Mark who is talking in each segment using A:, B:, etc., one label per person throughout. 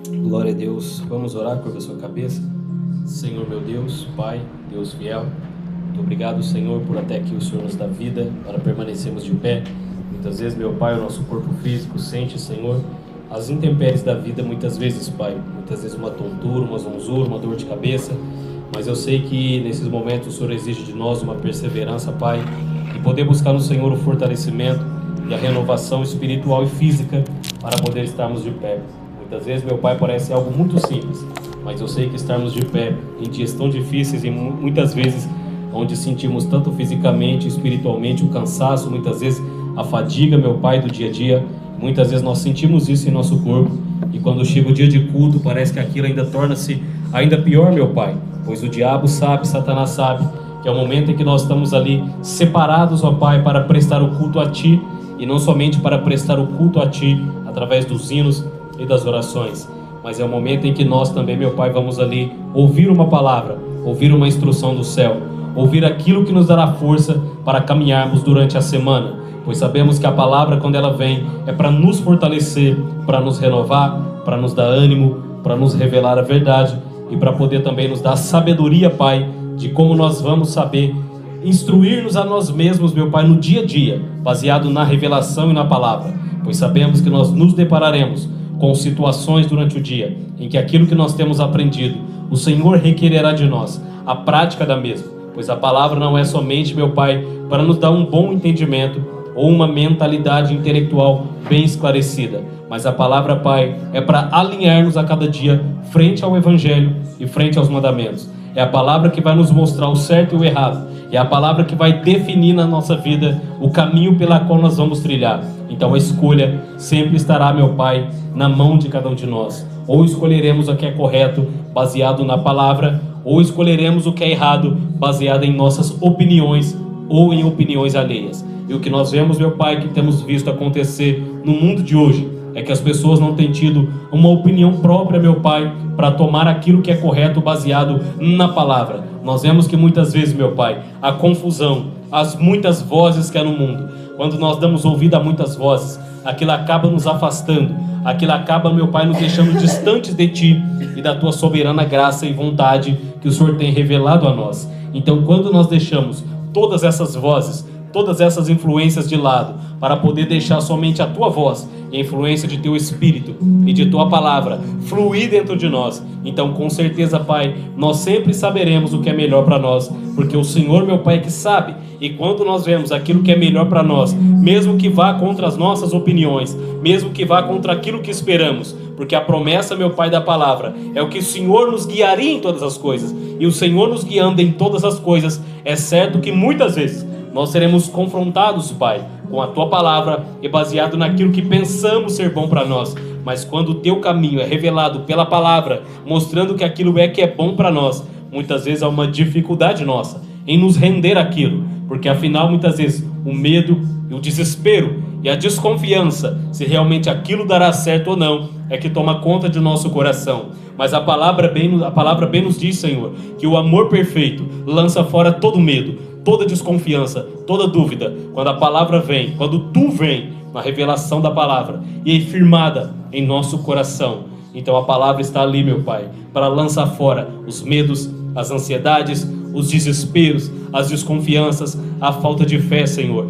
A: Glória a Deus. Vamos orar, curva a sua cabeça. Senhor meu Deus, Pai, Deus fiel, muito obrigado, Senhor, por até aqui o Senhor nos dá vida para permanecermos de pé. Muitas vezes, meu Pai, o nosso corpo físico sente, Senhor, as intempéries da vida, muitas vezes, Pai. Muitas vezes uma tontura, uma zonzura, uma dor de cabeça. Mas eu sei que nesses momentos o Senhor exige de nós uma perseverança, Pai, e poder buscar no Senhor o fortalecimento e a renovação espiritual e física para poder estarmos de pé. Muitas vezes, meu Pai, parece algo muito simples, mas eu sei que estarmos de pé em dias tão difíceis e muitas vezes onde sentimos tanto fisicamente e espiritualmente o cansaço, muitas vezes a fadiga, meu Pai, do dia a dia, muitas vezes nós sentimos isso em nosso corpo, e quando chega o dia de culto parece que aquilo ainda torna-se ainda pior, meu Pai, pois o diabo sabe, Satanás sabe, que é o momento em que nós estamos ali separados, ó Pai, para prestar o culto a Ti, e não somente para prestar o culto a Ti através dos hinos e das orações, mas é o momento em que nós também, meu Pai, vamos ali ouvir uma palavra, ouvir uma instrução do céu, ouvir aquilo que nos dará força para caminharmos durante a semana, pois sabemos que a palavra, quando ela vem, é para nos fortalecer, para nos renovar, para nos dar ânimo, para nos revelar a verdade e para poder também nos dar sabedoria, Pai, de como nós vamos saber instruir-nos a nós mesmos, meu Pai, no dia a dia, baseado na revelação e na palavra, pois sabemos que nós nos depararemos com situações durante o dia, em que aquilo que nós temos aprendido, o Senhor requererá de nós a prática da mesma, pois a palavra não é somente, meu Pai, para nos dar um bom entendimento ou uma mentalidade intelectual bem esclarecida, mas a palavra, Pai, é para alinhar-nos a cada dia frente ao Evangelho e frente aos mandamentos. É a palavra que vai nos mostrar o certo e o errado. É a palavra que vai definir na nossa vida o caminho pela qual nós vamos trilhar. Então a escolha sempre estará, meu Pai, na mão de cada um de nós. Ou escolheremos o que é correto, baseado na palavra, ou escolheremos o que é errado, baseado em nossas opiniões ou em opiniões alheias. E o que nós vemos, meu Pai, que temos visto acontecer no mundo de hoje, é que as pessoas não têm tido uma opinião própria, meu Pai, para tomar aquilo que é correto baseado na palavra. Nós vemos que muitas vezes, meu Pai, a confusão, as muitas vozes que há no mundo, quando nós damos ouvido a muitas vozes, aquilo acaba nos afastando, aquilo acaba, meu Pai, nos deixando distantes de Ti e da Tua soberana graça e vontade que o Senhor tem revelado a nós. Então, quando nós deixamos todas essas vozes, todas essas influências de lado, para poder deixar somente a Tua voz e a influência de Teu Espírito e de Tua palavra fluir dentro de nós, então com certeza, Pai, nós sempre saberemos o que é melhor para nós, porque o Senhor, meu Pai, é que sabe, e quando nós vemos aquilo que é melhor para nós, mesmo que vá contra as nossas opiniões, mesmo que vá contra aquilo que esperamos, porque a promessa, meu Pai, da palavra é o que o Senhor nos guiaria em todas as coisas, e o Senhor nos guiando em todas as coisas, é certo que muitas vezes nós seremos confrontados, Pai, com a Tua palavra e baseado naquilo que pensamos ser bom para nós. Mas quando o Teu caminho é revelado pela palavra, mostrando que aquilo é que é bom para nós, muitas vezes há uma dificuldade nossa em nos render àquilo, porque afinal muitas vezes o medo e o desespero e a desconfiança se realmente aquilo dará certo ou não é que toma conta de nosso coração. Mas a palavra bem nos diz, Senhor, que o amor perfeito lança fora todo medo, toda desconfiança, toda dúvida, quando a palavra vem, quando Tu vem na revelação da palavra e é firmada em nosso coração. Então a palavra está ali, meu Pai, para lançar fora os medos, as ansiedades, os desesperos, as desconfianças, a falta de fé, Senhor.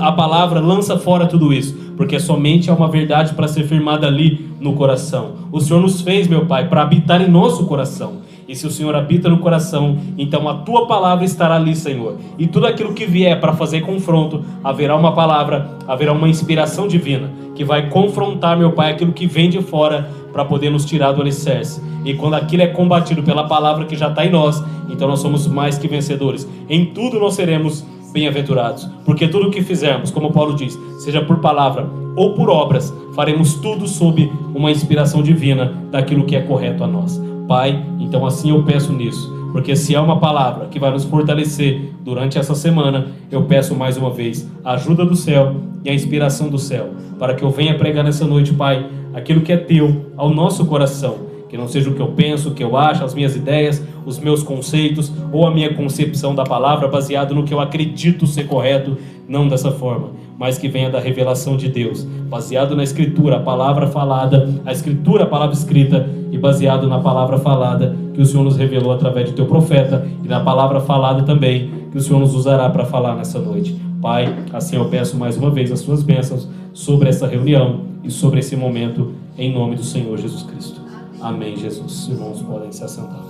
A: A palavra lança fora tudo isso, porque somente há uma verdade para ser firmada ali no coração. O Senhor nos fez, meu Pai, para habitar em nosso coração. E se o Senhor habita no coração, então a Tua palavra estará ali, Senhor. E tudo aquilo que vier para fazer confronto, haverá uma palavra, haverá uma inspiração divina, que vai confrontar, meu Pai, aquilo que vem de fora, para poder nos tirar do alicerce. E quando aquilo é combatido pela palavra que já está em nós, então nós somos mais que vencedores. Em tudo nós seremos bem-aventurados, porque tudo o que fizermos, como Paulo diz, seja por palavra ou por obras, faremos tudo sob uma inspiração divina daquilo que é correto a nós. Pai, então assim eu peço nisso, porque se há uma palavra que vai nos fortalecer durante essa semana, eu peço mais uma vez a ajuda do céu e a inspiração do céu, para que eu venha pregar nessa noite, Pai, aquilo que é Teu ao nosso coração, que não seja o que eu penso, o que eu acho, as minhas ideias, os meus conceitos ou a minha concepção da palavra baseado no que eu acredito ser correto, não dessa forma. mas que venha da revelação de Deus, baseado na Escritura, a palavra falada, a Escritura, a palavra escrita, e baseado na palavra falada que o Senhor nos revelou através de teu profeta, e na palavra falada também que o Senhor nos usará para falar nessa noite. Pai, assim eu peço mais uma vez as suas bênçãos sobre essa reunião e sobre esse momento, em nome do Senhor Jesus Cristo. Amém, Jesus. Os irmãos podem se assentar.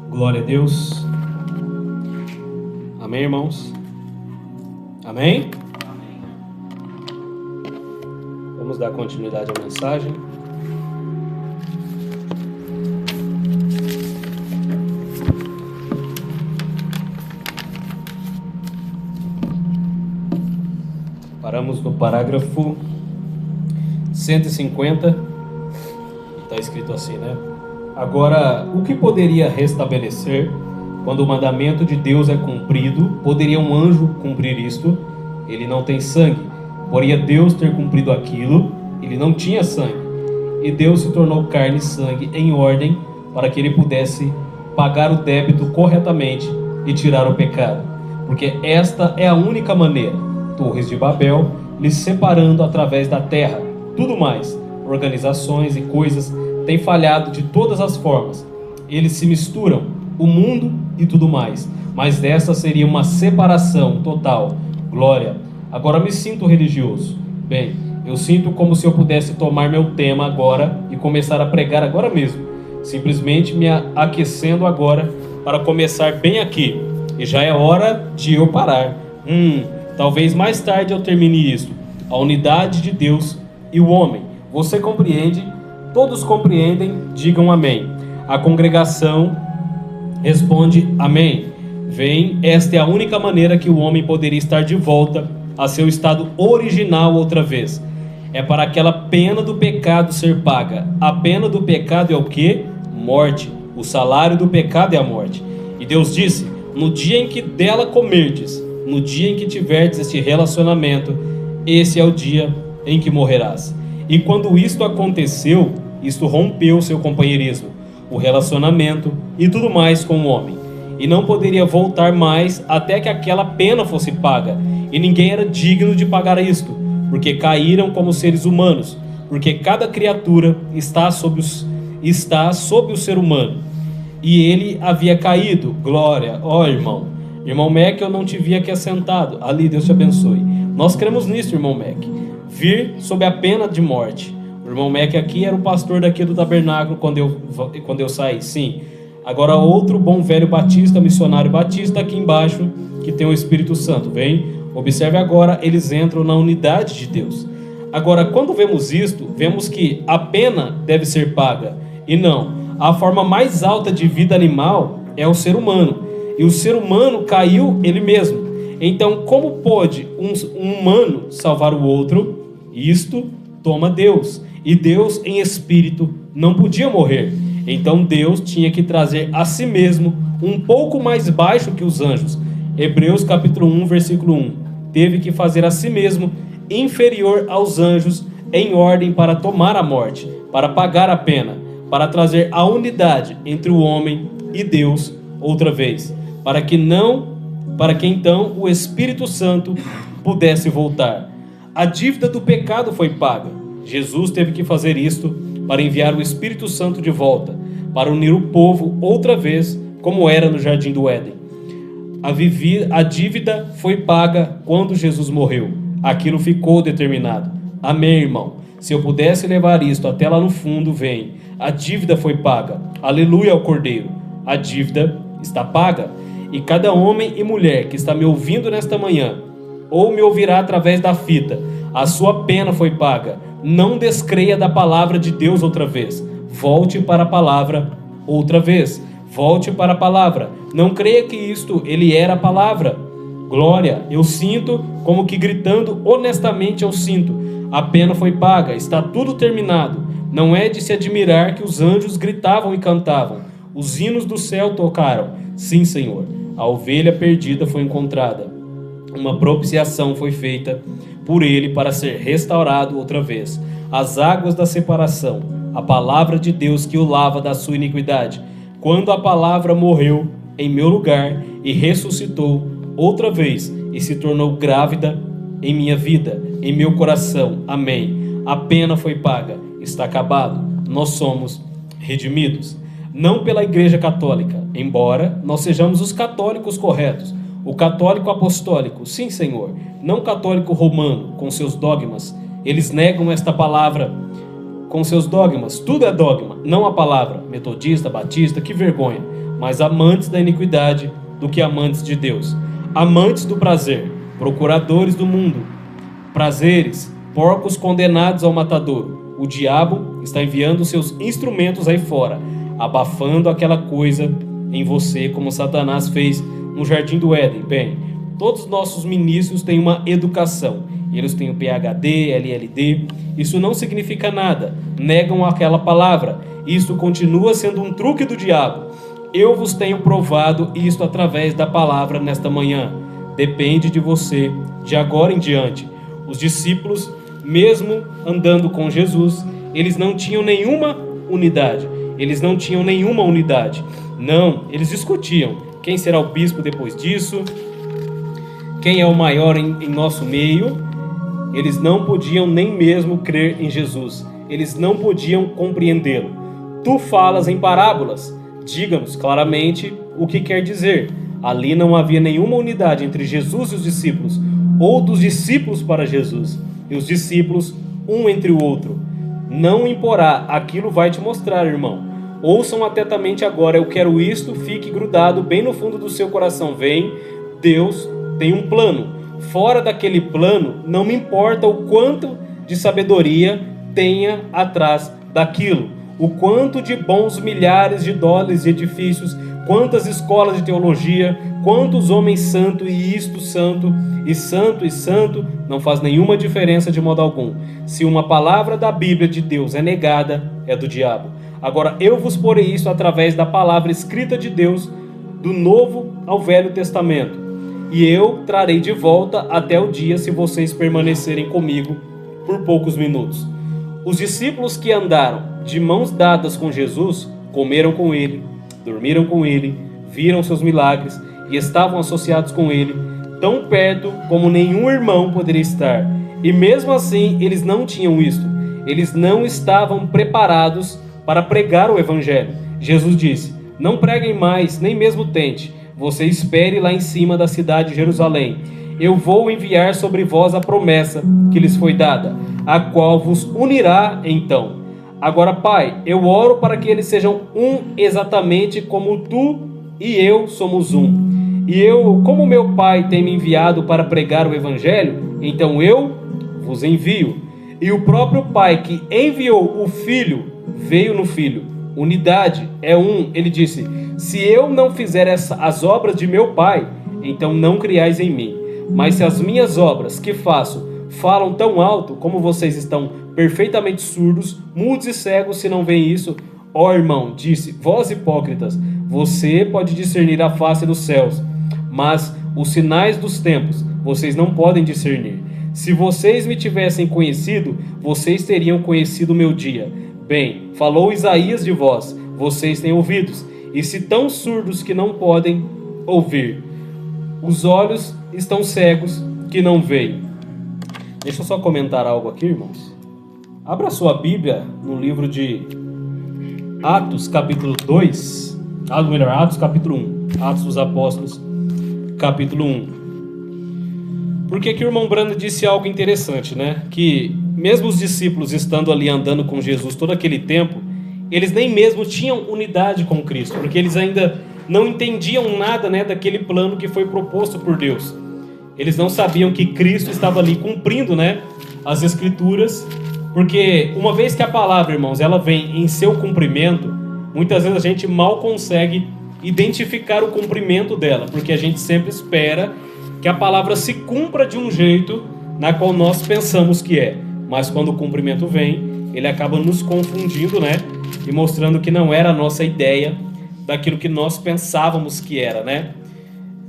A: Glória a Deus. Amém, irmãos? Amém? Amém. Vamos dar continuidade à mensagem. Paramos no parágrafo 150. Está escrito assim, né? Agora, o que poderia restabelecer quando o mandamento de Deus é cumprido? Poderia um anjo cumprir isto? Ele não tem sangue. Poderia Deus ter cumprido aquilo? Ele não tinha sangue. E Deus se tornou carne e sangue em ordem para que ele pudesse pagar o débito corretamente e tirar o pecado. Porque esta é a única maneira. Torres de Babel, lhes separando através da terra. Tudo mais, organizações e coisas têm falhado de todas as formas. Eles se misturam, o mundo e tudo mais. Mas dessa seria uma separação total. Glória. Agora me sinto religioso. Bem, eu sinto como se eu pudesse tomar meu tema agora e começar a pregar agora mesmo. Simplesmente me aquecendo agora para começar bem aqui. E já é hora de eu parar. Talvez mais tarde eu termine isso. A unidade de Deus e o homem. Você compreende? Todos compreendem? Digam amém. A congregação responde amém. Vem, esta é a única maneira que o homem poderia estar de volta a seu estado original outra vez. É para aquela pena do pecado ser paga. A pena do pecado é o quê? Morte. O salário do pecado é a morte. E Deus disse: no dia em que dela comerdes, no dia em que tiverdes este relacionamento, esse é o dia em que morrerás. E quando isto aconteceu, isto rompeu seu companheirismo, o relacionamento e tudo mais com o homem. E não poderia voltar mais até que aquela pena fosse paga. E ninguém era digno de pagar isto, porque caíram como seres humanos, porque cada criatura está sob o ser humano. E ele havia caído. Glória. Irmão. Irmão Mac, eu não te vi aqui assentado. Ali, Deus te abençoe. Nós cremos nisso, irmão Mac. Vir sob a pena de morte. O irmão Mac aqui era o pastor daqui do tabernáculo quando eu saí. Sim. Agora outro bom velho batista, missionário batista aqui embaixo, que tem o Espírito Santo. Vem, observe agora, eles entram na unidade de Deus. Agora, quando vemos isto, vemos que a pena deve ser paga. E não, a forma mais alta de vida animal é o ser humano. E o ser humano caiu ele mesmo. Então, como pode um humano salvar o outro? Isto toma Deus. E Deus em espírito não podia morrer. Então Deus tinha que trazer a si mesmo um pouco mais baixo que os anjos. Hebreus capítulo 1, versículo 1. Teve que fazer a si mesmo inferior aos anjos em ordem para tomar a morte, para pagar a pena, para trazer a unidade entre o homem e Deus outra vez. Para que então o Espírito Santo pudesse voltar. A dívida do pecado foi paga. Jesus teve que fazer isto para enviar o Espírito Santo de volta, para unir o povo outra vez, como era no Jardim do Éden. A dívida foi paga quando Jesus morreu. Aquilo ficou determinado. Amém, irmão? Se eu pudesse levar isto até lá no fundo, vem. A dívida foi paga. Aleluia ao Cordeiro. A dívida está paga. E cada homem e mulher que está me ouvindo nesta manhã, ou me ouvirá através da fita, a sua pena foi paga. Não descreia da palavra de Deus outra vez. Volte para a palavra outra vez. Volte para a palavra. Não creia que isto, ele era a palavra. Glória, eu sinto, como que gritando honestamente eu sinto. A pena foi paga, está tudo terminado. Não é de se admirar que os anjos gritavam e cantavam. Os hinos do céu tocaram. Sim, Senhor, a ovelha perdida foi encontrada. Uma propiciação foi feita por ele para ser restaurado outra vez. As águas da separação, a palavra de Deus que o lava da sua iniquidade. quando a palavra morreu em meu lugar e ressuscitou outra vez e se tornou grávida em minha vida, em meu coração. Amém. A pena foi paga, está acabado, nós somos redimidos. Não pela Igreja Católica, embora nós sejamos os católicos corretos, o católico apostólico, sim, Senhor, não católico romano, com seus dogmas. Eles negam esta palavra com seus dogmas. Tudo é dogma, não a palavra. Metodista, batista, que vergonha. Mas amantes da iniquidade do que amantes de Deus. Amantes do prazer, procuradores do mundo, prazeres, porcos condenados ao matadouro. O diabo está enviando seus instrumentos aí fora, abafando aquela coisa em você, como Satanás fez no Jardim do Éden. Bem, todos os nossos ministros têm uma educação. Eles têm o PhD, LLD. Isso não significa nada. Negam aquela palavra. Isto continua sendo um truque do diabo. Eu vos tenho provado isto através da palavra nesta manhã. Depende de você, de agora em diante. Os discípulos, mesmo andando com Jesus, eles não tinham nenhuma unidade. Não, eles discutiam. Quem será o bispo depois disso? Quem é o maior em nosso meio? Eles não podiam nem mesmo crer em Jesus. Eles não podiam compreendê-lo. Tu falas em parábolas. Diga-nos claramente o que quer dizer. Ali não havia nenhuma unidade entre Jesus e os discípulos, ou dos discípulos para Jesus, e os discípulos um entre o outro. Não imporá, aquilo vai te mostrar, irmão. Ouçam atentamente agora, eu quero isto, fique grudado bem no fundo do seu coração. Vem, Deus tem um plano. Fora daquele plano, não me importa o quanto de sabedoria tenha atrás daquilo, o quanto de bons milhares de dólares de edifícios, quantas escolas de teologia, quantos homens santos e isto santo, não faz nenhuma diferença de modo algum. Se uma palavra da Bíblia de Deus é negada, é do diabo. Agora eu vos porei isso através da palavra escrita de Deus, do Novo ao Velho Testamento. E eu trarei de volta até o dia se vocês permanecerem comigo por poucos minutos. Os discípulos que andaram de mãos dadas com Jesus, comeram com ele, dormiram com ele, viram seus milagres e estavam associados com ele, tão perto como nenhum irmão poderia estar. E mesmo assim, eles não tinham isto. Eles não estavam preparados para pregar o evangelho. Jesus disse: não preguem mais, nem mesmo tente. Você espere lá em cima da cidade de Jerusalém. Eu vou enviar sobre vós a promessa que lhes foi dada, a qual vos unirá então. Agora, Pai, eu oro para que eles sejam um exatamente como tu e eu somos um. E eu, como meu Pai tem me enviado para pregar o evangelho, então eu vos envio. E o próprio Pai que enviou o Filho veio no Filho. Unidade é um. Ele disse: se eu não fizer as obras de meu Pai, então não criais em mim. Mas se as minhas obras que faço falam tão alto como vocês estão perfeitamente surdos, mudos e cegos, se não veem isso, ó irmão, disse, vós hipócritas, você pode discernir a face dos céus, mas os sinais dos tempos vocês não podem discernir. Se vocês me tivessem conhecido, vocês teriam conhecido o meu dia. Bem, falou Isaías de vós, vocês têm ouvidos, e se tão surdos que não podem ouvir, os olhos estão cegos que não veem. Deixa eu só comentar algo aqui, irmãos. Abra sua Bíblia no livro de Atos, capítulo 2. Atos, capítulo 1. Atos dos Apóstolos, capítulo 1. Porque aqui o irmão Brando disse algo interessante, né? Que mesmo os discípulos estando ali andando com Jesus todo aquele tempo, eles nem mesmo tinham unidade com Cristo, porque eles ainda não entendiam nada, né, daquele plano que foi proposto por Deus. Eles não sabiam que Cristo estava ali cumprindo, né, as Escrituras, porque uma vez que a palavra, irmãos, ela vem em seu cumprimento, muitas vezes a gente mal consegue identificar o cumprimento dela, porque a gente sempre espera que a palavra se cumpra de um jeito na qual nós pensamos que é, mas quando o cumprimento vem, ele acaba nos confundindo, né, e mostrando que não era a nossa ideia daquilo que nós pensávamos que era, né?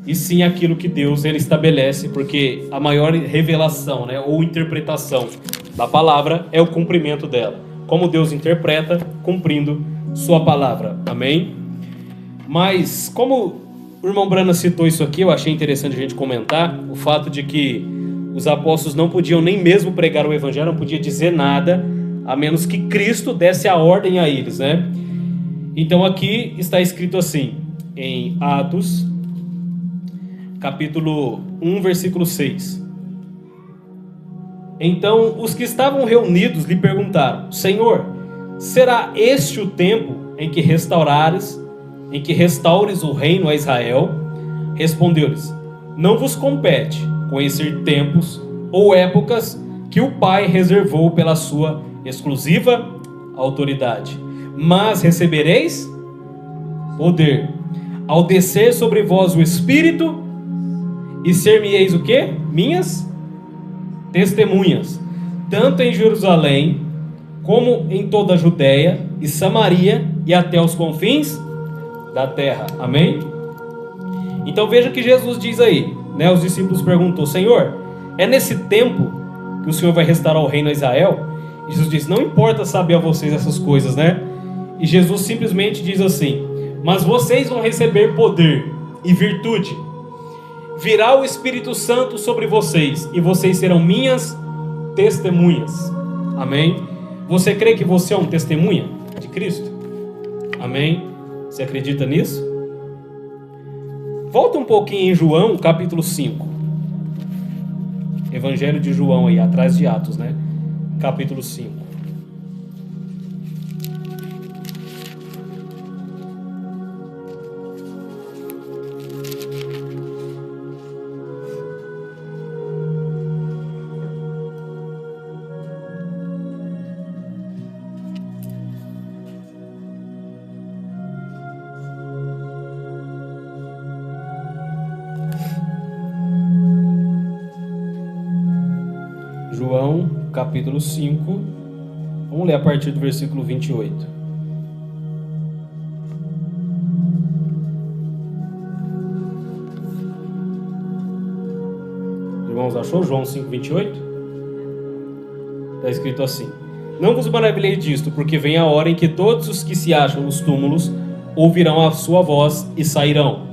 A: E sim aquilo que Deus ele estabelece, porque a maior revelação, né, ou interpretação da palavra é o cumprimento dela. Como Deus interpreta, cumprindo sua palavra. Amém? Mas, como o irmão Brana citou isso aqui, eu achei interessante a gente comentar o fato de que os apóstolos não podiam nem mesmo pregar o evangelho, não podiam dizer nada, a menos que Cristo desse a ordem a eles, né? Então aqui está escrito assim, em Atos, capítulo 1, versículo 6. Então os que estavam reunidos lhe perguntaram: Senhor, será este o tempo em que restaures o reino a Israel? Respondeu-lhes: Não vos compete conhecer tempos ou épocas que o Pai reservou pela sua exclusiva autoridade, mas recebereis poder ao descer sobre vós o Espírito, e ser-me-eis o quê? Minhas testemunhas, tanto em Jerusalém, como em toda a Judéia e Samaria, e até os confins da terra. Amém? Então veja que Jesus diz aí, né? Os discípulos perguntou: Senhor, é nesse tempo que o Senhor vai restaurar o reino a Israel? E Jesus diz: não importa saber a vocês essas coisas, né? E Jesus simplesmente diz assim: mas vocês vão receber poder e virtude, virá o Espírito Santo sobre vocês, e vocês serão minhas testemunhas. Amém? Você crê que você é um testemunha de Cristo? Amém? Você acredita nisso? Volta um pouquinho em João, capítulo 5. Evangelho de João aí, atrás de Atos, né? Capítulo 5. João, capítulo 5, vamos ler a partir do versículo 28. Irmãos, achou João 5, 28? Está escrito assim: não vos maravilheis disto, porque vem a hora em que todos os que se acham nos túmulos ouvirão a sua voz e sairão.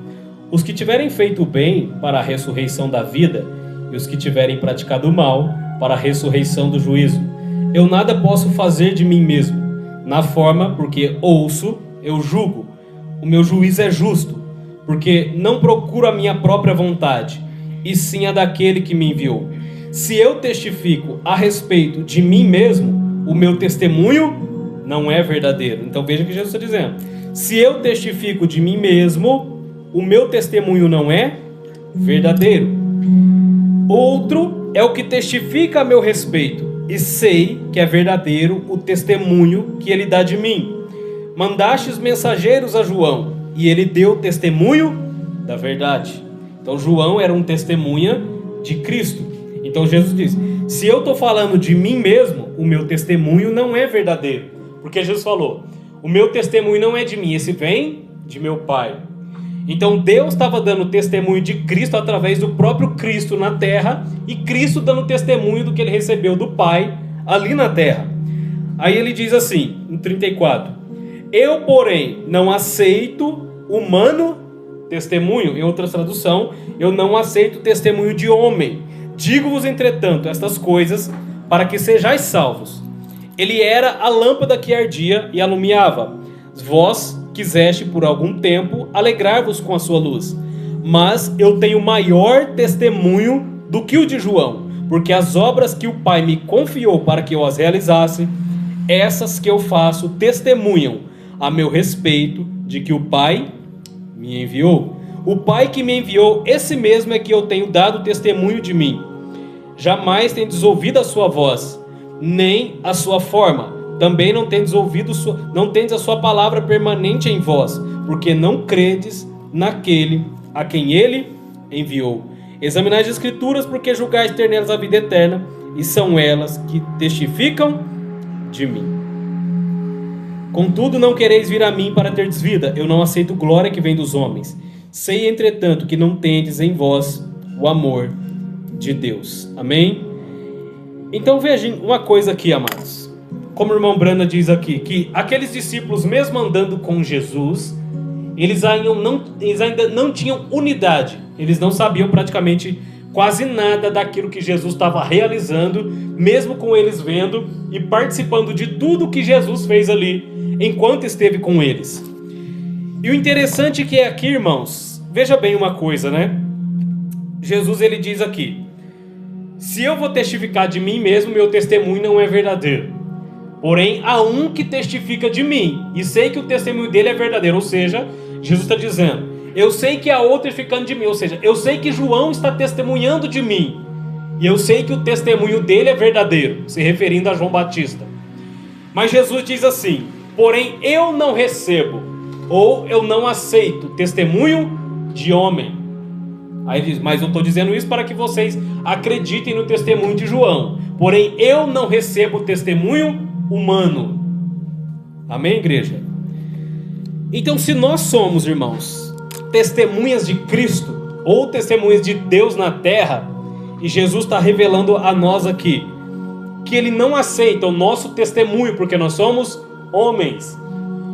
A: Os que tiverem feito o bem para a ressurreição da vida, e os que tiverem praticado o mal para a ressurreição do juízo. Eu nada posso fazer de mim mesmo, na forma, porque ouço, eu julgo. O meu juízo é justo, porque não procuro a minha própria vontade, e sim a daquele que me enviou. Se eu testifico a respeito de mim mesmo, o meu testemunho não é verdadeiro. Então veja o que Jesus está dizendo: se eu testifico de mim mesmo, o meu testemunho não é verdadeiro. Outro é o que testifica a meu respeito, e sei que é verdadeiro o testemunho que ele dá de mim. Mandastes mensageiros a João, e ele deu testemunho da verdade. Então João era um testemunha de Cristo. Então Jesus diz: se eu estou falando de mim mesmo, o meu testemunho não é verdadeiro. Porque Jesus falou: o meu testemunho não é de mim, esse vem de meu Pai. Então Deus estava dando testemunho de Cristo através do próprio Cristo na terra, e Cristo dando testemunho do que ele recebeu do Pai ali na terra. Aí ele diz assim, em 34: eu, porém, não aceito humano testemunho. Em outra tradução, eu não aceito testemunho de homem. Digo-vos, entretanto, estas coisas para que sejais salvos. Ele era a lâmpada que ardia e alumiava. Vós quiseste por algum tempo alegrar-vos com a sua luz, mas eu tenho maior testemunho do que o de João, porque as obras que o Pai me confiou para que eu as realizasse, essas que eu faço testemunham a meu respeito de que o Pai me enviou. O Pai que me enviou, esse mesmo é que eu tenho dado testemunho de mim. Jamais tendes ouvido a sua voz, nem a sua forma. Também não tendes a sua palavra permanente em vós, porque não credes naquele a quem ele enviou. Examinai as Escrituras, porque julgais ter nelas a vida eterna, e são elas que testificam de mim. Contudo, não quereis vir a mim para terdes vida. Eu não aceito glória que vem dos homens. Sei, entretanto, que não tendes em vós o amor de Deus. Amém? Então vejam uma coisa aqui, amados. Como o irmão Brana diz aqui, que aqueles discípulos, mesmo andando com Jesus, eles ainda não tinham unidade. Eles não sabiam praticamente quase nada daquilo que Jesus estava realizando, mesmo com eles vendo e participando de tudo que Jesus fez ali, enquanto esteve com eles. E o interessante é que aqui, irmãos, veja bem uma coisa, né? Jesus, ele diz aqui: se eu vou testificar de mim mesmo, meu testemunho não é verdadeiro. Porém, há um que testifica de mim, e sei que o testemunho dele é verdadeiro. Ou seja, Jesus está dizendo: eu sei que há outro testificando de mim. Ou seja, eu sei que João está testemunhando de mim, e eu sei que o testemunho dele é verdadeiro, se referindo a João Batista. Mas Jesus diz assim: porém eu não recebo, ou eu não aceito testemunho de homem. Aí ele diz: mas eu estou dizendo isso para que vocês acreditem no testemunho de João. Porém eu não recebo testemunho humano. Amém, igreja? Então, se nós somos, irmãos, testemunhas de Cristo, ou testemunhas de Deus na terra, e Jesus está revelando a nós aqui que Ele não aceita o nosso testemunho, porque nós somos homens.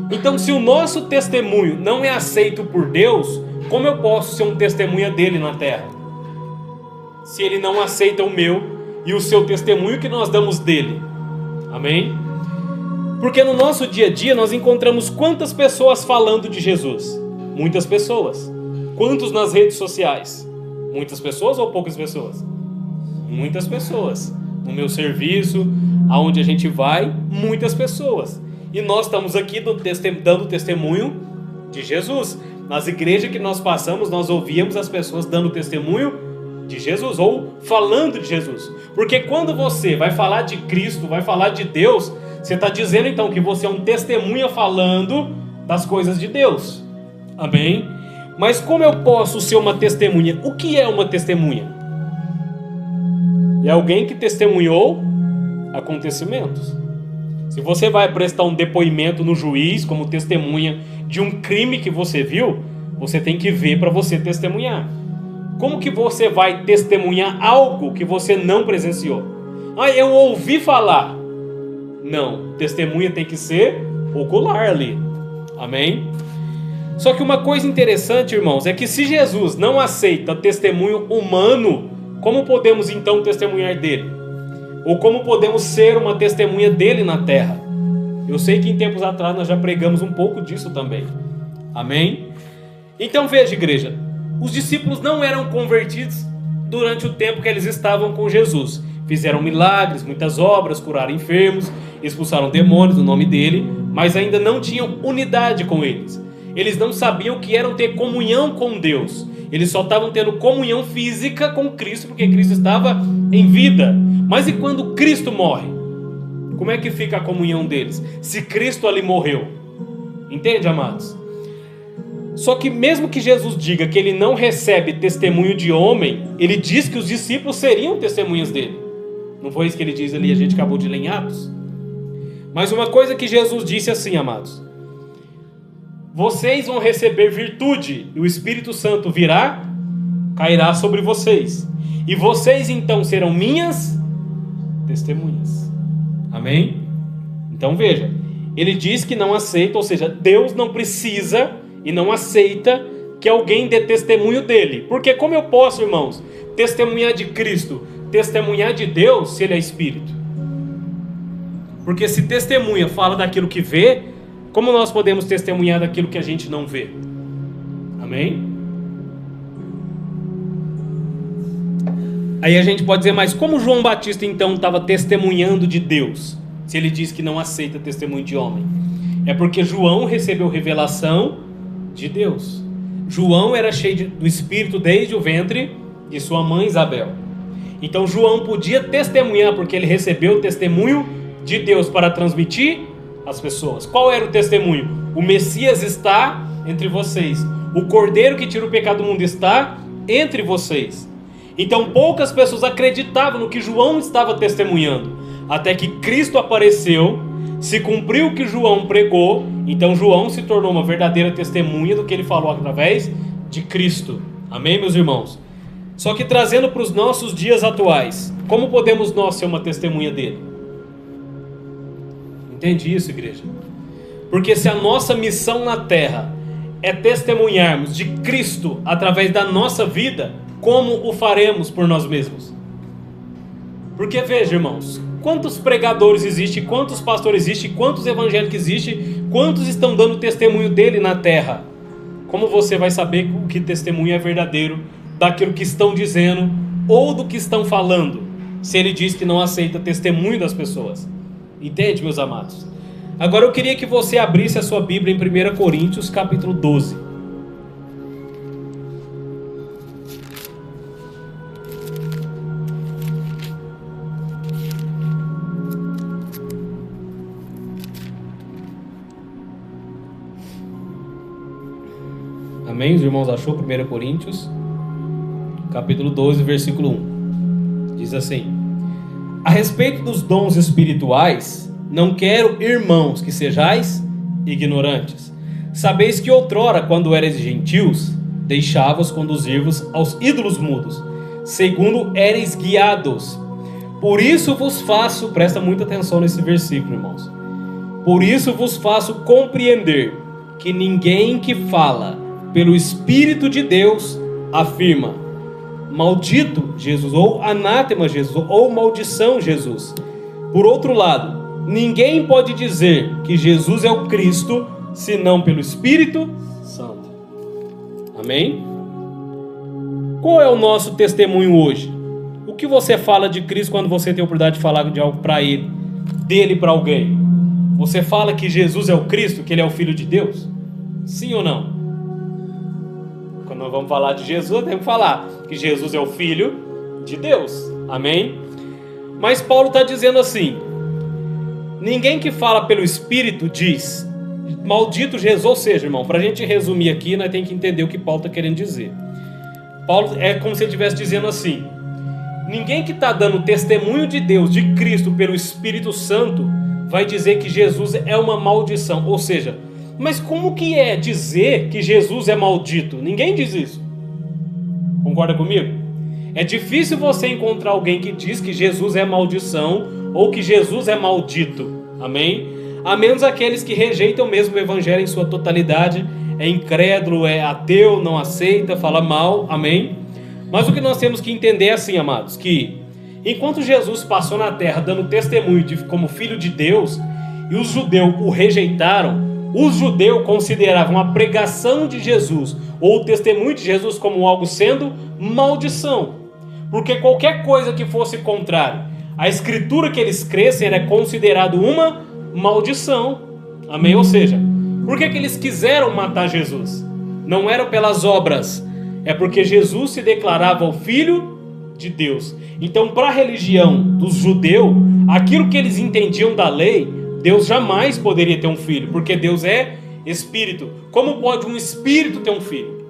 A: Então, se o nosso testemunho não é aceito por Deus, como eu posso ser um testemunha dele na terra? Se Ele não aceita o meu e o seu testemunho que nós damos dele. Amém? Porque no nosso dia a dia nós encontramos quantas pessoas falando de Jesus? Muitas pessoas. Quantos nas redes sociais? Muitas pessoas ou poucas pessoas? Muitas pessoas. No meu serviço, aonde a gente vai, muitas pessoas. E nós estamos aqui dando testemunho de Jesus. Nas igrejas que nós passamos, nós ouvíamos as pessoas dando testemunho de Jesus, ou falando de Jesus. Porque quando você vai falar de Cristo, vai falar de Deus, você está dizendo então que você é um testemunha falando das coisas de Deus. Amém? Mas como eu posso ser uma testemunha? O que é uma testemunha? É alguém que testemunhou acontecimentos. Se você vai prestar um depoimento no juiz como testemunha de um crime que você viu, você tem que ver para você testemunhar. Como que você vai testemunhar algo que você não presenciou? Eu ouvi falar. Não, testemunha tem que ser ocular ali. Amém? Só que uma coisa interessante, irmãos, é que se Jesus não aceita testemunho humano, como podemos então testemunhar dele? Ou como podemos ser uma testemunha dele na terra? Eu sei que em tempos atrás nós já pregamos um pouco disso também. Amém? Então veja, igreja, os discípulos não eram convertidos durante o tempo que eles estavam com Jesus. Fizeram milagres, muitas obras, curaram enfermos, expulsaram demônios no nome dele, mas ainda não tinham unidade com eles. Eles não sabiam o que era ter comunhão com Deus. Eles só estavam tendo comunhão física com Cristo, porque Cristo estava em vida. Mas e quando Cristo morre? Como é que fica a comunhão deles? Se Cristo ali morreu. Entende, amados? Só que mesmo que Jesus diga que ele não recebe testemunho de homem, ele diz que os discípulos seriam testemunhas dele. Não foi isso que ele diz ali, a gente acabou de ler em Atos? Mas uma coisa que Jesus disse assim, amados: vocês vão receber virtude, e o Espírito Santo virá, cairá sobre vocês. E vocês então serão minhas testemunhas. Amém? Então veja, ele diz que não aceita, ou seja, Deus não precisa e não aceita que alguém dê testemunho dele. Porque como eu posso, irmãos, testemunhar de Cristo, testemunhar de Deus, se ele é Espírito? Porque se testemunha fala daquilo que vê, como nós podemos testemunhar daquilo que a gente não vê? Amém? Aí a gente pode dizer, mas como João Batista então estava testemunhando de Deus, se ele diz que não aceita testemunho de homem? É porque João recebeu revelação de Deus. João era cheio do Espírito desde o ventre de sua mãe Isabel. Então João podia testemunhar porque ele recebeu o testemunho de Deus para transmitir às pessoas. Qual era o testemunho? O Messias está entre vocês. O Cordeiro que tira o pecado do mundo está entre vocês. Então poucas pessoas acreditavam no que João estava testemunhando, até que Cristo apareceu, se cumpriu o que João pregou. Então João se tornou uma verdadeira testemunha do que ele falou através de Cristo. Amém, meus irmãos? Só que trazendo para os nossos dias atuais, como podemos nós ser uma testemunha dele? Entende isso, igreja? Porque se a nossa missão na terra é testemunharmos de Cristo através da nossa vida, como o faremos por nós mesmos? Porque veja, irmãos, quantos pregadores existem, quantos pastores existem, quantos evangélicos existem, quantos estão dando testemunho dele na terra? Como você vai saber o que testemunho é verdadeiro daquilo que estão dizendo ou do que estão falando, se ele diz que não aceita testemunho das pessoas? Entende, meus amados? Agora eu queria que você abrisse a sua Bíblia em 1 Coríntios capítulo 12. Amém? Os irmãos achou 1 Coríntios capítulo 12, versículo 1. Diz assim: a respeito dos dons espirituais, não quero, irmãos, que sejais ignorantes. Sabeis que outrora, quando erais gentios, deixava-vos conduzir-vos aos ídolos mudos, segundo erais guiados. Por isso vos faço, presta muita atenção nesse versículo, irmãos. Por isso vos faço compreender que ninguém que fala pelo Espírito de Deus afirma: maldito Jesus, ou anátema Jesus, ou maldição Jesus. Por outro lado, ninguém pode dizer que Jesus é o Cristo, senão pelo Espírito Santo. Amém? Qual é o nosso testemunho hoje? O que você fala de Cristo quando você tem a oportunidade de falar de algo para Ele, dele para alguém? Você fala que Jesus é o Cristo, que Ele é o Filho de Deus? Sim ou não? Quando nós vamos falar de Jesus, temos que falar que Jesus é o Filho de Deus. Amém? Mas Paulo está dizendo assim: ninguém que fala pelo Espírito diz maldito Jesus. Ou seja, irmão, para a gente resumir aqui, nós temos que entender o que Paulo está querendo dizer. Paulo é como se ele estivesse dizendo assim: ninguém que está dando testemunho de Deus, de Cristo, pelo Espírito Santo, vai dizer que Jesus é uma maldição. Ou seja, mas como que é dizer que Jesus é maldito? Ninguém diz isso. Concorda comigo? É difícil você encontrar alguém que diz que Jesus é maldição ou que Jesus é maldito. Amém? A menos aqueles que rejeitam mesmo o evangelho em sua totalidade, é incrédulo, é ateu, não aceita, fala mal. Amém? Mas o que nós temos que entender é assim, amados, que enquanto Jesus passou na terra dando testemunho como Filho de Deus, e os judeus o rejeitaram, os judeus consideravam a pregação de Jesus ou o testemunho de Jesus como algo sendo maldição, porque qualquer coisa que fosse contrário à escritura que eles crescem era considerado uma maldição. Amém? Ou seja, por que eles quiseram matar Jesus? Não era pelas obras, é porque Jesus se declarava o Filho de Deus. Então, para a religião dos judeus, aquilo que eles entendiam da lei, Deus jamais poderia ter um filho, porque Deus é Espírito. Como pode um Espírito ter um filho?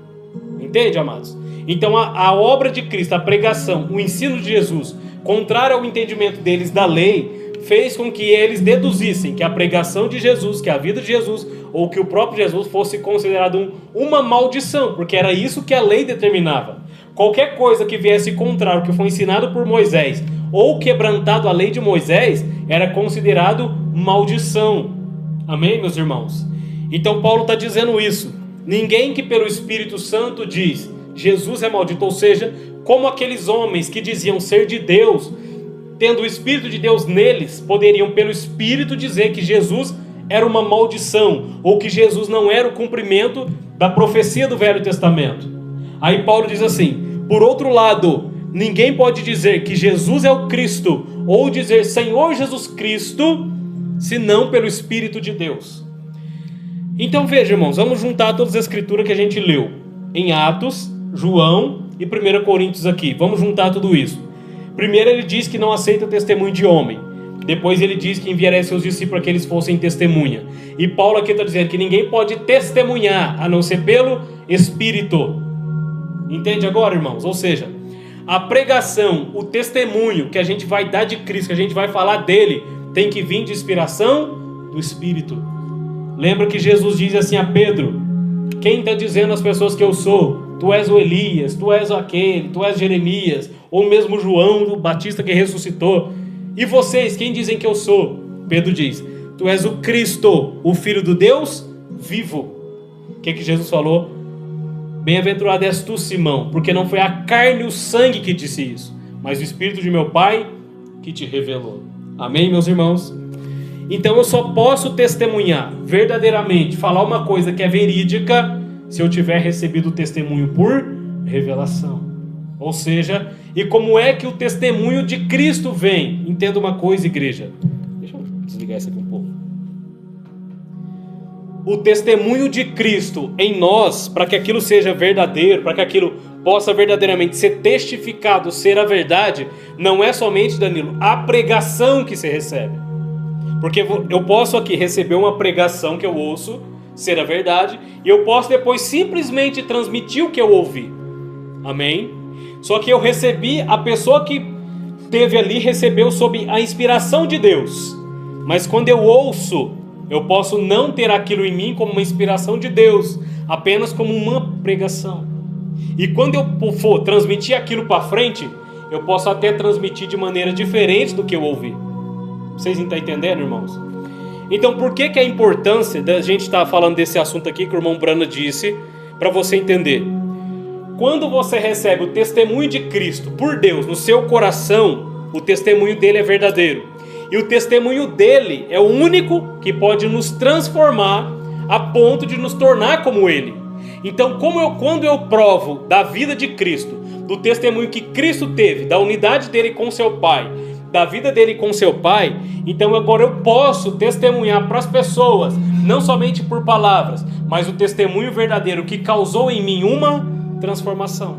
A: Entende, amados? Então a obra de Cristo, a pregação, o ensino de Jesus, contrário ao entendimento deles da lei, fez com que eles deduzissem que a pregação de Jesus, que a vida de Jesus, ou que o próprio Jesus fosse considerado uma maldição, porque era isso que a lei determinava. Qualquer coisa que viesse contrário ao que foi ensinado por Moisés, ou quebrantado a lei de Moisés, era considerado maldição. Amém, meus irmãos? Então Paulo está dizendo isso. Ninguém que pelo Espírito Santo diz Jesus é maldito, ou seja, como aqueles homens que diziam ser de Deus, tendo o Espírito de Deus neles, poderiam pelo Espírito dizer que Jesus era uma maldição, ou que Jesus não era o cumprimento da profecia do Velho Testamento. Aí Paulo diz assim: por outro lado, ninguém pode dizer que Jesus é o Cristo, ou dizer Senhor Jesus Cristo, senão pelo Espírito de Deus. Então veja, irmãos, vamos juntar todas as escrituras que a gente leu em Atos, João e 1 Coríntios aqui. Vamos juntar tudo isso. Primeiro ele diz que não aceita testemunho de homem. Depois ele diz que enviaria seus discípulos para que eles fossem testemunha. E Paulo aqui está dizendo que ninguém pode testemunhar a não ser pelo Espírito. Entende agora, irmãos? Ou seja, a pregação, o testemunho que a gente vai dar de Cristo, que a gente vai falar dele, tem que vir de inspiração do Espírito. Lembra que Jesus diz assim a Pedro: quem está dizendo às pessoas que eu sou? Tu és o Elias, tu és aquele, tu és Jeremias, ou mesmo João o Batista que ressuscitou. E vocês, quem dizem que eu sou? Pedro diz: tu és o Cristo, o Filho do Deus vivo. O que Jesus falou? Bem-aventurado és tu, Simão, porque não foi a carne e o sangue que disse isso, mas o Espírito de meu Pai que te revelou. Amém, meus irmãos? Então eu só posso testemunhar verdadeiramente, falar uma coisa que é verídica, se eu tiver recebido o testemunho por revelação. Ou seja, e como é que o testemunho de Cristo vem? Entenda uma coisa, igreja. Deixa eu desligar isso aqui um pouco. O testemunho de Cristo em nós, para que aquilo seja verdadeiro, para que aquilo possa verdadeiramente ser testificado, ser a verdade, não é somente, Danilo, a pregação que se recebe. Porque eu posso aqui receber uma pregação que eu ouço, ser a verdade, e eu posso depois simplesmente transmitir o que eu ouvi. Amém? Só que eu recebi, a pessoa que teve ali recebeu sob a inspiração de Deus. Mas quando eu ouço, eu posso não ter aquilo em mim como uma inspiração de Deus, apenas como uma pregação. E quando eu for transmitir aquilo para frente, eu posso até transmitir de maneira diferente do que eu ouvi. Vocês estão entendendo, irmãos? Então, por que a importância da gente estar falando desse assunto aqui que o irmão Brana disse, para você entender? Quando você recebe o testemunho de Cristo por Deus no seu coração, o testemunho dele é verdadeiro. E o testemunho dele é o único que pode nos transformar a ponto de nos tornar como ele. Então, quando eu provo da vida de Cristo, do testemunho que Cristo teve, da unidade dele com seu Pai, da vida dele com seu Pai, então agora eu posso testemunhar para as pessoas, não somente por palavras, mas o testemunho verdadeiro que causou em mim uma transformação.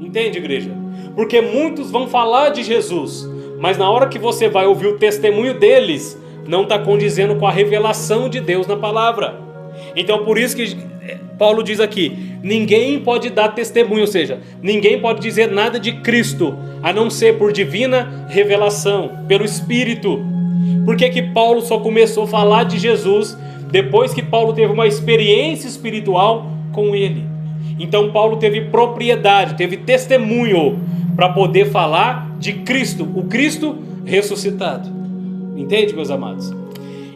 A: Entende, igreja? Porque muitos vão falar de Jesus, mas na hora que você vai ouvir o testemunho deles, não está condizendo com a revelação de Deus na palavra. Então por isso que Paulo diz aqui, ninguém pode dar testemunho, ou seja, ninguém pode dizer nada de Cristo, a não ser por divina revelação, pelo Espírito. Por que Paulo só começou a falar de Jesus depois que Paulo teve uma experiência espiritual com ele? Então Paulo teve propriedade, teve testemunho para poder falar de Cristo, o Cristo ressuscitado. Entende, meus amados?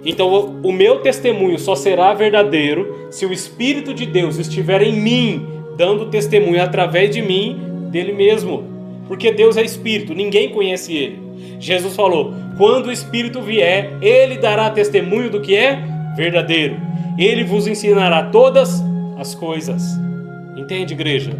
A: Então o meu testemunho só será verdadeiro se o Espírito de Deus estiver em mim, dando testemunho através de mim, dele mesmo. Porque Deus é Espírito, ninguém conhece ele. Jesus falou, quando o Espírito vier, ele dará testemunho do que é verdadeiro. Ele vos ensinará todas as coisas. Entende, igreja?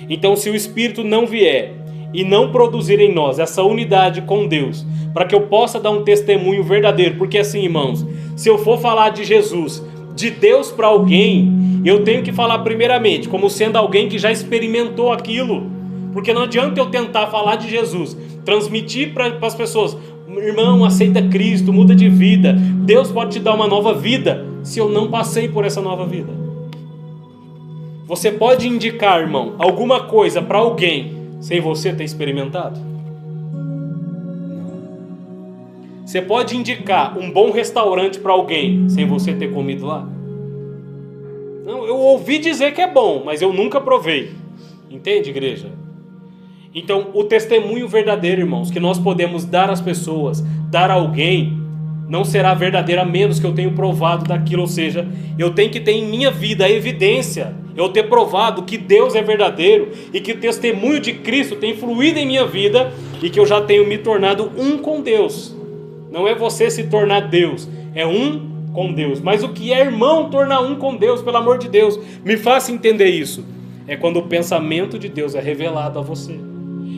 A: Então se o Espírito não vier e não produzir em nós essa unidade com Deus, para que eu possa dar um testemunho verdadeiro, porque assim, irmãos, se eu for falar de Jesus, de Deus para alguém, eu tenho que falar primeiramente como sendo alguém que já experimentou aquilo, porque não adianta eu tentar falar de Jesus, transmitir para as pessoas, irmão, aceita Cristo, muda de vida, Deus pode te dar uma nova vida, se eu não passei por essa nova vida. Você pode indicar, irmão, alguma coisa para alguém sem você ter experimentado? Você pode indicar um bom restaurante para alguém sem você ter comido lá? Não, eu ouvi dizer que é bom, mas eu nunca provei. Entende, igreja? Então, o testemunho verdadeiro, irmãos, que nós podemos dar às pessoas, dar a alguém, não será verdadeiro a menos que eu tenha provado daquilo. Ou seja, eu tenho que ter em minha vida a evidência, eu ter provado que Deus é verdadeiro e que o testemunho de Cristo tem fluído em minha vida e que eu já tenho me tornado um com Deus. Não é você se tornar Deus, é um com Deus. Mas o que é, irmão, tornar um com Deus, pelo amor de Deus? Me faça entender isso. É quando o pensamento de Deus é revelado a você.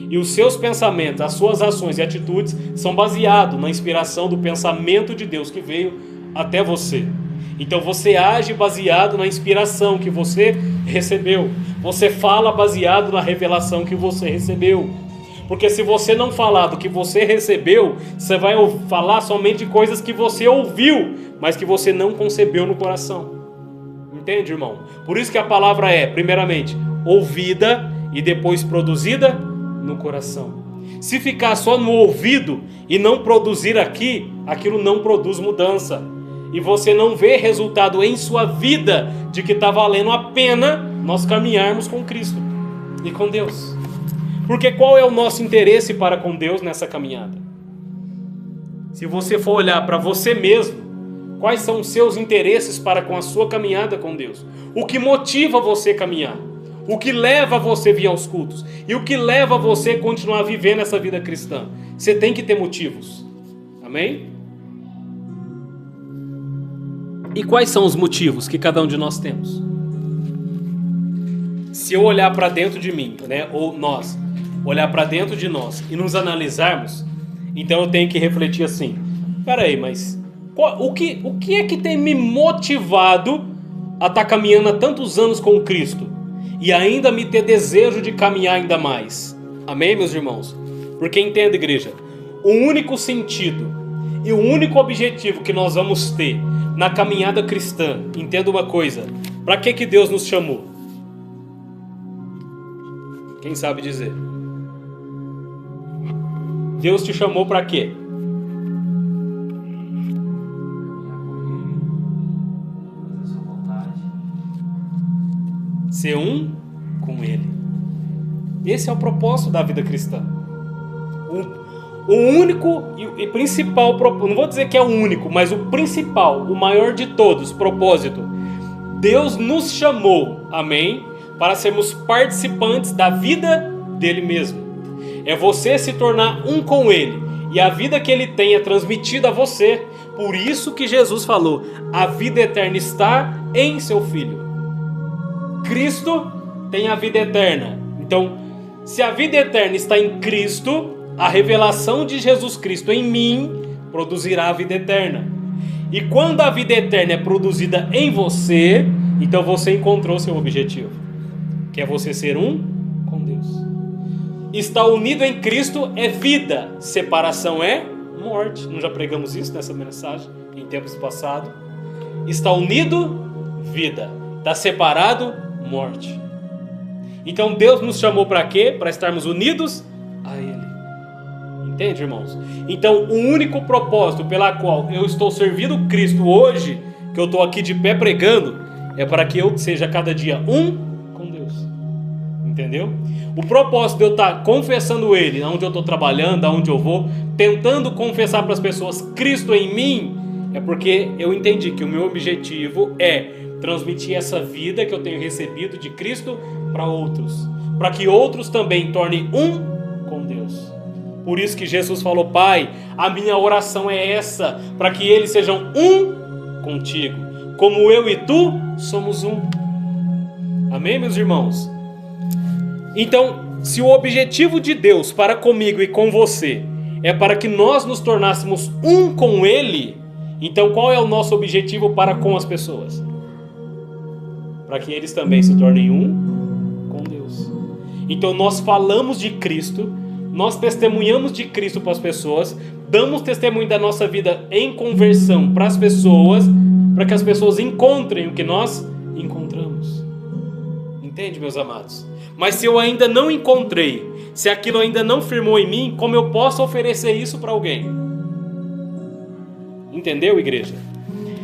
A: E os seus pensamentos, as suas ações e atitudes são baseados na inspiração do pensamento de Deus que veio até você. Então você age baseado na inspiração que você recebeu. Você fala baseado na revelação que você recebeu. Porque se você não falar do que você recebeu, você vai falar somente coisas que você ouviu, mas que você não concebeu no coração. Entende, irmão? Por isso que a palavra é, primeiramente, ouvida e depois produzida no coração. Se ficar só no ouvido e não produzir aqui, aquilo não produz mudança. E você não vê resultado em sua vida de que está valendo a pena nós caminharmos com Cristo e com Deus. Porque qual é o nosso interesse para com Deus nessa caminhada? Se você for olhar para você mesmo,
B: Quais são os seus interesses para com a sua caminhada com Deus? O que motiva você a caminhar? O que leva você a vir aos cultos? E o que leva você a continuar vivendo essa vida cristã? Você tem que ter motivos. Amém? E quais são os motivos que cada um de nós temos? Se eu olhar para dentro de mim, né, ou nós, olhar para dentro de nós e nos analisarmos, então eu tenho que refletir assim: peraí, mas o que é que tem me motivado a estar caminhando há tantos anos com Cristo e ainda me ter desejo de caminhar ainda mais? Amém, meus irmãos? Porque entenda, igreja, o único sentido e o único objetivo que nós vamos ter na caminhada cristã, entenda uma coisa: para que Deus nos chamou? Quem sabe dizer? Deus te chamou para quê? Ser um com Ele. Esse é o propósito da vida cristã. O único e principal propósito, não vou dizer que é o único, mas o principal, o maior de todos, propósito. Deus nos chamou, amém, para sermos participantes da vida dele mesmo. É você se tornar um com ele, e a vida que ele tem é transmitida a você. Por isso que Jesus falou: a vida eterna está em seu Filho. Cristo tem a vida eterna. Então, se a vida eterna está em Cristo, a revelação de Jesus Cristo em mim produzirá a vida eterna. E quando a vida eterna é produzida em você, então você encontrou seu objetivo, que é você ser um com Deus. Estar unido em Cristo é vida, separação é morte. Não já pregamos isso nessa mensagem em tempos passados? Estar unido, vida. Estar separado, morte. Então Deus nos chamou para quê? Para estarmos unidos a Ele. Entende, irmãos? Então o único propósito pela qual eu estou servindo Cristo hoje, que eu estou aqui de pé pregando, é para que eu seja cada dia um com Deus. Entendeu? O propósito de eu estar confessando Ele, onde eu estou trabalhando, aonde eu vou, tentando confessar para as pessoas Cristo em mim, é porque eu entendi que o meu objetivo é transmitir essa vida que eu tenho recebido de Cristo para outros, para que outros também tornem um com Deus. Por isso que Jesus falou: Pai, a minha oração é essa, para que eles sejam um contigo, como eu e tu somos um. Amém, meus irmãos? Então, se o objetivo de Deus para comigo e com você é para que nós nos tornássemos um com Ele, então qual é o nosso objetivo para com as pessoas? Para que eles também se tornem um com Deus. Então nós falamos de Cristo, nós testemunhamos de Cristo para as pessoas, damos testemunho da nossa vida em conversão para as pessoas, para que as pessoas encontrem o que nós encontramos. Entende, meus amados? Mas se eu ainda não encontrei, se aquilo ainda não firmou em mim, como eu posso oferecer isso para alguém? Entendeu, igreja?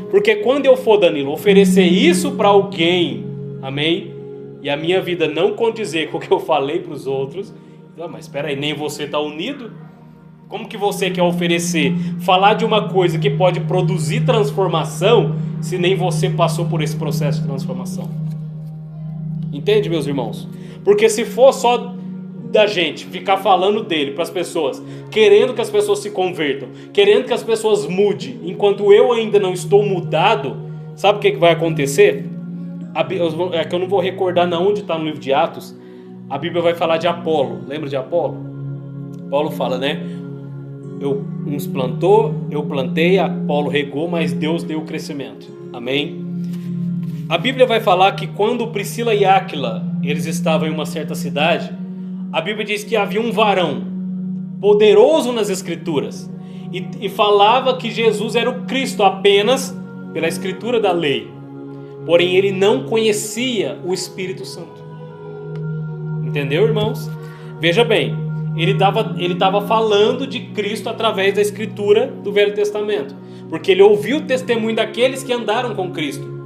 B: Porque quando eu for, Danilo, oferecer isso para alguém, amém? E a minha vida não condizer com o que eu falei para os outros, mas espera aí, nem você está unido? Como que você quer oferecer, falar de uma coisa que pode produzir transformação, se nem você passou por esse processo de transformação? Entende, meus irmãos? Porque se for só da gente ficar falando dele para as pessoas, querendo que as pessoas se convertam, querendo que as pessoas mudem, enquanto eu ainda não estou mudado, sabe o que vai acontecer? É que eu não vou recordar onde está no livro de Atos. A Bíblia vai falar de Apolo. Lembra de Apolo? Paulo fala, né? Uns plantou, eu plantei, Apolo regou, mas Deus deu o crescimento. Amém? A Bíblia vai falar que quando Priscila e Áquila, eles estavam em uma certa cidade, a Bíblia diz que havia um varão poderoso nas Escrituras e falava que Jesus era o Cristo apenas pela Escritura da lei. Porém, ele não conhecia o Espírito Santo. Entendeu, irmãos? Veja bem, ele estava falando de Cristo através da Escritura do Velho Testamento, porque ele ouviu o testemunho daqueles que andaram com Cristo.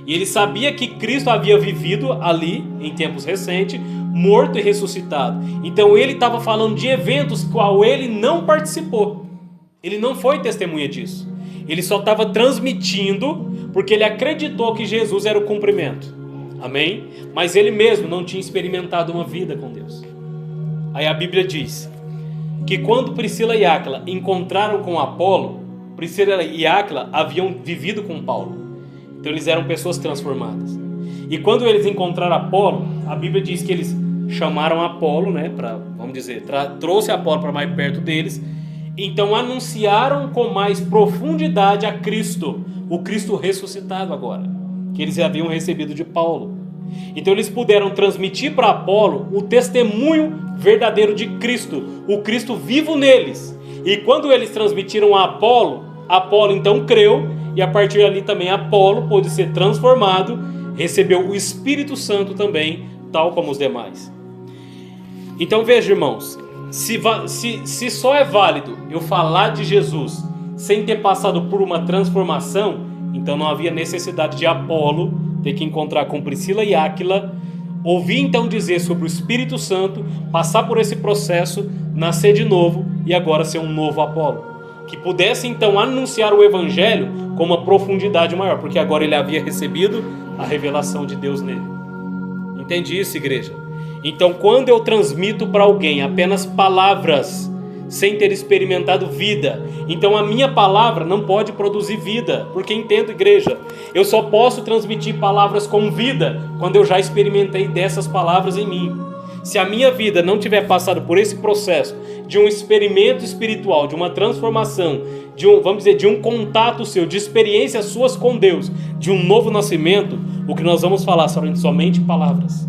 B: E ele sabia que Cristo havia vivido ali, em tempos recentes, morto e ressuscitado. Então ele estava falando de eventos qual ele não participou. Ele não foi testemunha disso. Ele só estava transmitindo porque ele acreditou que Jesus era o cumprimento. Amém? Mas ele mesmo não tinha experimentado uma vida com Deus. Aí a Bíblia diz que quando Priscila e Áquila encontraram com Apolo, Priscila e Áquila haviam vivido com Paulo. Então eles eram pessoas transformadas. E quando eles encontraram Apolo, a Bíblia diz que eles chamaram Apolo, né, vamos dizer, trouxe Apolo para mais perto deles. Então anunciaram com mais profundidade a Cristo, o Cristo ressuscitado agora, que eles haviam recebido de Paulo. Então eles puderam transmitir para Apolo o testemunho verdadeiro de Cristo, o Cristo vivo neles. E quando eles transmitiram a Apolo, Apolo então creu, e a partir dali também Apolo pôde ser transformado, recebeu o Espírito Santo também, tal como os demais. Então veja, irmãos, se só é válido eu falar de Jesus sem ter passado por uma transformação, então não havia necessidade de Apolo ter que encontrar com Priscila e Áquila, ouvir então dizer sobre o Espírito Santo, passar por esse processo, nascer de novo e agora ser um novo Apolo, que pudesse então anunciar o Evangelho com uma profundidade maior, porque agora ele havia recebido a revelação de Deus nele. Entende isso, igreja? Então, quando eu transmito para alguém apenas palavras, sem ter experimentado vida, então a minha palavra não pode produzir vida, porque entendo, igreja, eu só posso transmitir palavras com vida quando eu já experimentei dessas palavras em mim. Se a minha vida não tiver passado por esse processo de um experimento espiritual, de uma transformação, de um contato seu, de experiências suas com Deus, de um novo nascimento, o que nós vamos falar são somente palavras.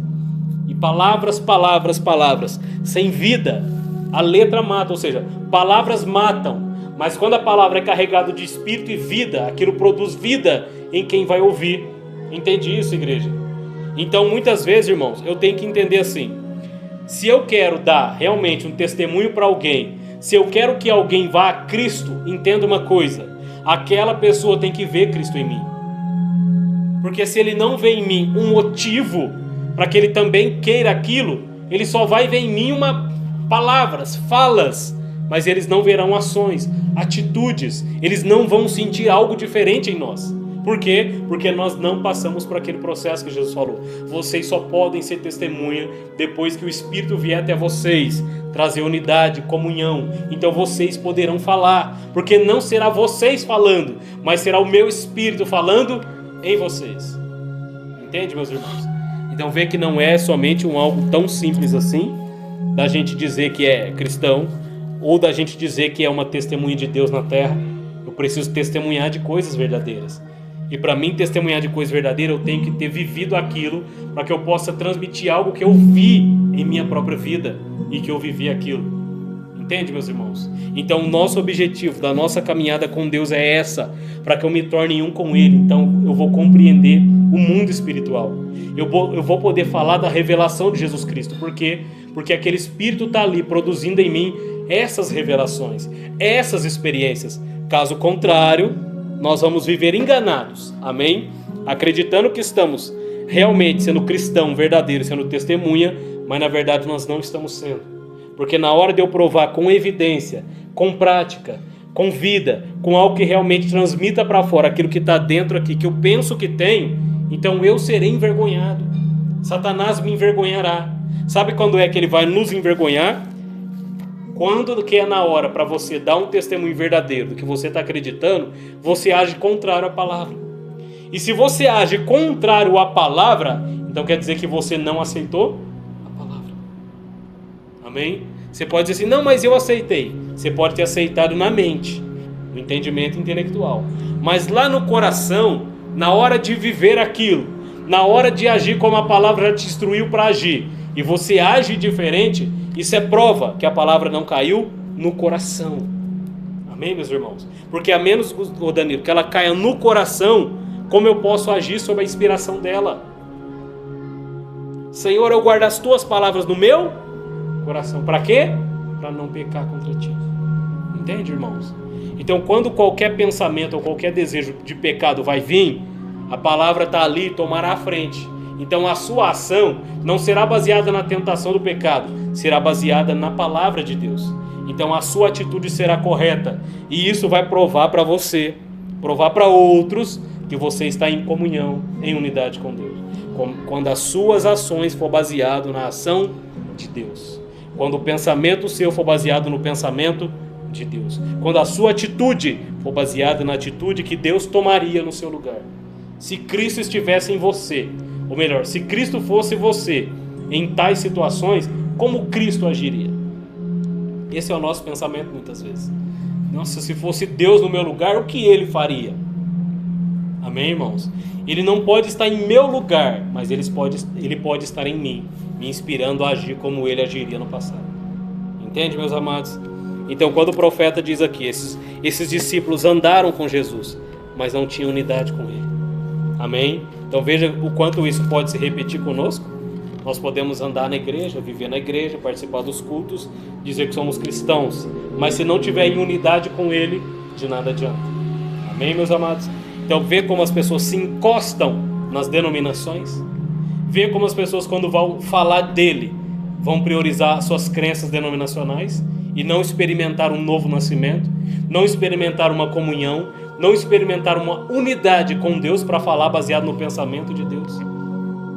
B: E palavras, palavras, palavras, sem vida, a letra mata, ou seja, palavras matam, mas quando a palavra é carregada de espírito e vida, aquilo produz vida em quem vai ouvir. Entende isso, igreja? Então, muitas vezes, irmãos, eu tenho que entender assim: se eu quero dar realmente um testemunho para alguém, se eu quero que alguém vá a Cristo, entenda uma coisa: aquela pessoa tem que ver Cristo em mim. Porque se ele não vê em mim um motivo para que ele também queira aquilo, ele só vai ver em mim palavras, falas, mas eles não verão ações, atitudes, eles não vão sentir algo diferente em nós. Por quê? Porque nós não passamos por aquele processo que Jesus falou. Vocês só podem ser testemunha depois que o Espírito vier até vocês, trazer unidade, comunhão. Então vocês poderão falar, porque não será vocês falando, mas será o meu Espírito falando em vocês. Entende, meus irmãos? Então vê que não é somente algo tão simples assim, da gente dizer que é cristão, ou da gente dizer que é uma testemunha de Deus na terra. Eu preciso testemunhar de coisas verdadeiras. E para mim testemunhar de coisas verdadeiras, eu tenho que ter vivido aquilo, para que eu possa transmitir algo que eu vi em minha própria vida e que eu vivi aquilo. Entende, meus irmãos? Então o nosso objetivo da nossa caminhada com Deus é essa, para que eu me torne um com Ele. Então eu vou compreender o mundo espiritual. Eu vou poder falar da revelação de Jesus Cristo. Por quê? Porque aquele Espírito está ali produzindo em mim essas revelações, essas experiências. Caso contrário, nós vamos viver enganados, amém? Acreditando que estamos realmente sendo cristão verdadeiro, sendo testemunha, mas na verdade nós não estamos sendo. Porque na hora de eu provar com evidência, com prática, com vida, com algo que realmente transmita para fora aquilo que está dentro aqui, que eu penso que tenho, então eu serei envergonhado. Satanás me envergonhará. Sabe quando é que ele vai nos envergonhar? Quando que é na hora para você dar um testemunho verdadeiro do que você está acreditando, você age contrário à palavra. E se você age contrário à palavra, então quer dizer que você não aceitou a palavra. Amém? Você pode dizer assim: não, mas eu aceitei. Você pode ter aceitado na mente, no entendimento intelectual. Mas lá no coração, na hora de viver aquilo, na hora de agir como a palavra já te instruiu para agir, e você age diferente, isso é prova que a palavra não caiu no coração. Amém, meus irmãos? Porque a menos, Danilo, que ela caia no coração, como eu posso agir sob a inspiração dela? Senhor, eu guardo as tuas palavras no meu coração. Para quê? Para não pecar contra ti. Entende, irmãos? Então, quando qualquer pensamento ou qualquer desejo de pecado vai vir, a palavra está ali e tomará a frente. Então a sua ação não será baseada na tentação do pecado, será baseada na palavra de Deus. Então a sua atitude será correta, e isso vai provar para você provar para outros que você está em comunhão, em unidade com Deus. Quando as suas ações for baseado na ação de Deus. Quando o pensamento seu for baseado no pensamento de Deus. Quando a sua atitude for baseada na atitude que Deus tomaria no seu lugar. Se Cristo estivesse em você, ou melhor, se Cristo fosse você em tais situações, como Cristo agiria? Esse é o nosso pensamento muitas vezes. Nossa, se fosse Deus no meu lugar, o que Ele faria? Amém, irmãos? Ele não pode estar em meu lugar, mas Ele pode estar em mim, me inspirando a agir como Ele agiria no passado. Entende, meus amados? Então, quando o profeta diz aqui, esses discípulos andaram com Jesus, mas não tinham unidade com Ele. Amém? Então veja o quanto isso pode se repetir conosco. Nós podemos andar na igreja, viver na igreja, participar dos cultos, dizer que somos cristãos, mas se não tiver em unidade com Ele, de nada adianta. Amém, meus amados? Então vê como as pessoas se encostam nas denominações, vê como as pessoas, quando vão falar dele, vão priorizar suas crenças denominacionais e não experimentar um novo nascimento, não experimentar uma comunhão, não experimentar uma unidade com Deus para falar baseado no pensamento de Deus.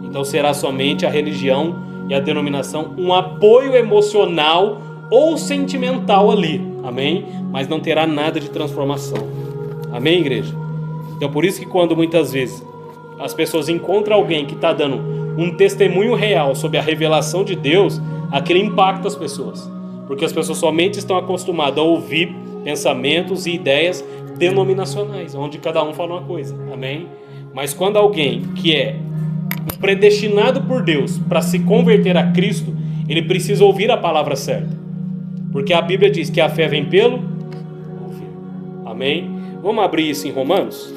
B: Então será somente a religião e a denominação um apoio emocional ou sentimental ali, amém? Mas não terá nada de transformação, amém, igreja? Então por isso que quando muitas vezes as pessoas encontram alguém que está dando um testemunho real sobre a revelação de Deus, aquele impacta as pessoas, porque as pessoas somente estão acostumadas a ouvir pensamentos e ideias denominacionais, onde cada um fala uma coisa, amém? Mas quando alguém que é predestinado por Deus para se converter a Cristo, ele precisa ouvir a palavra certa, porque a Bíblia diz que a fé vem pelo ouvir, amém? Vamos abrir isso em Romanos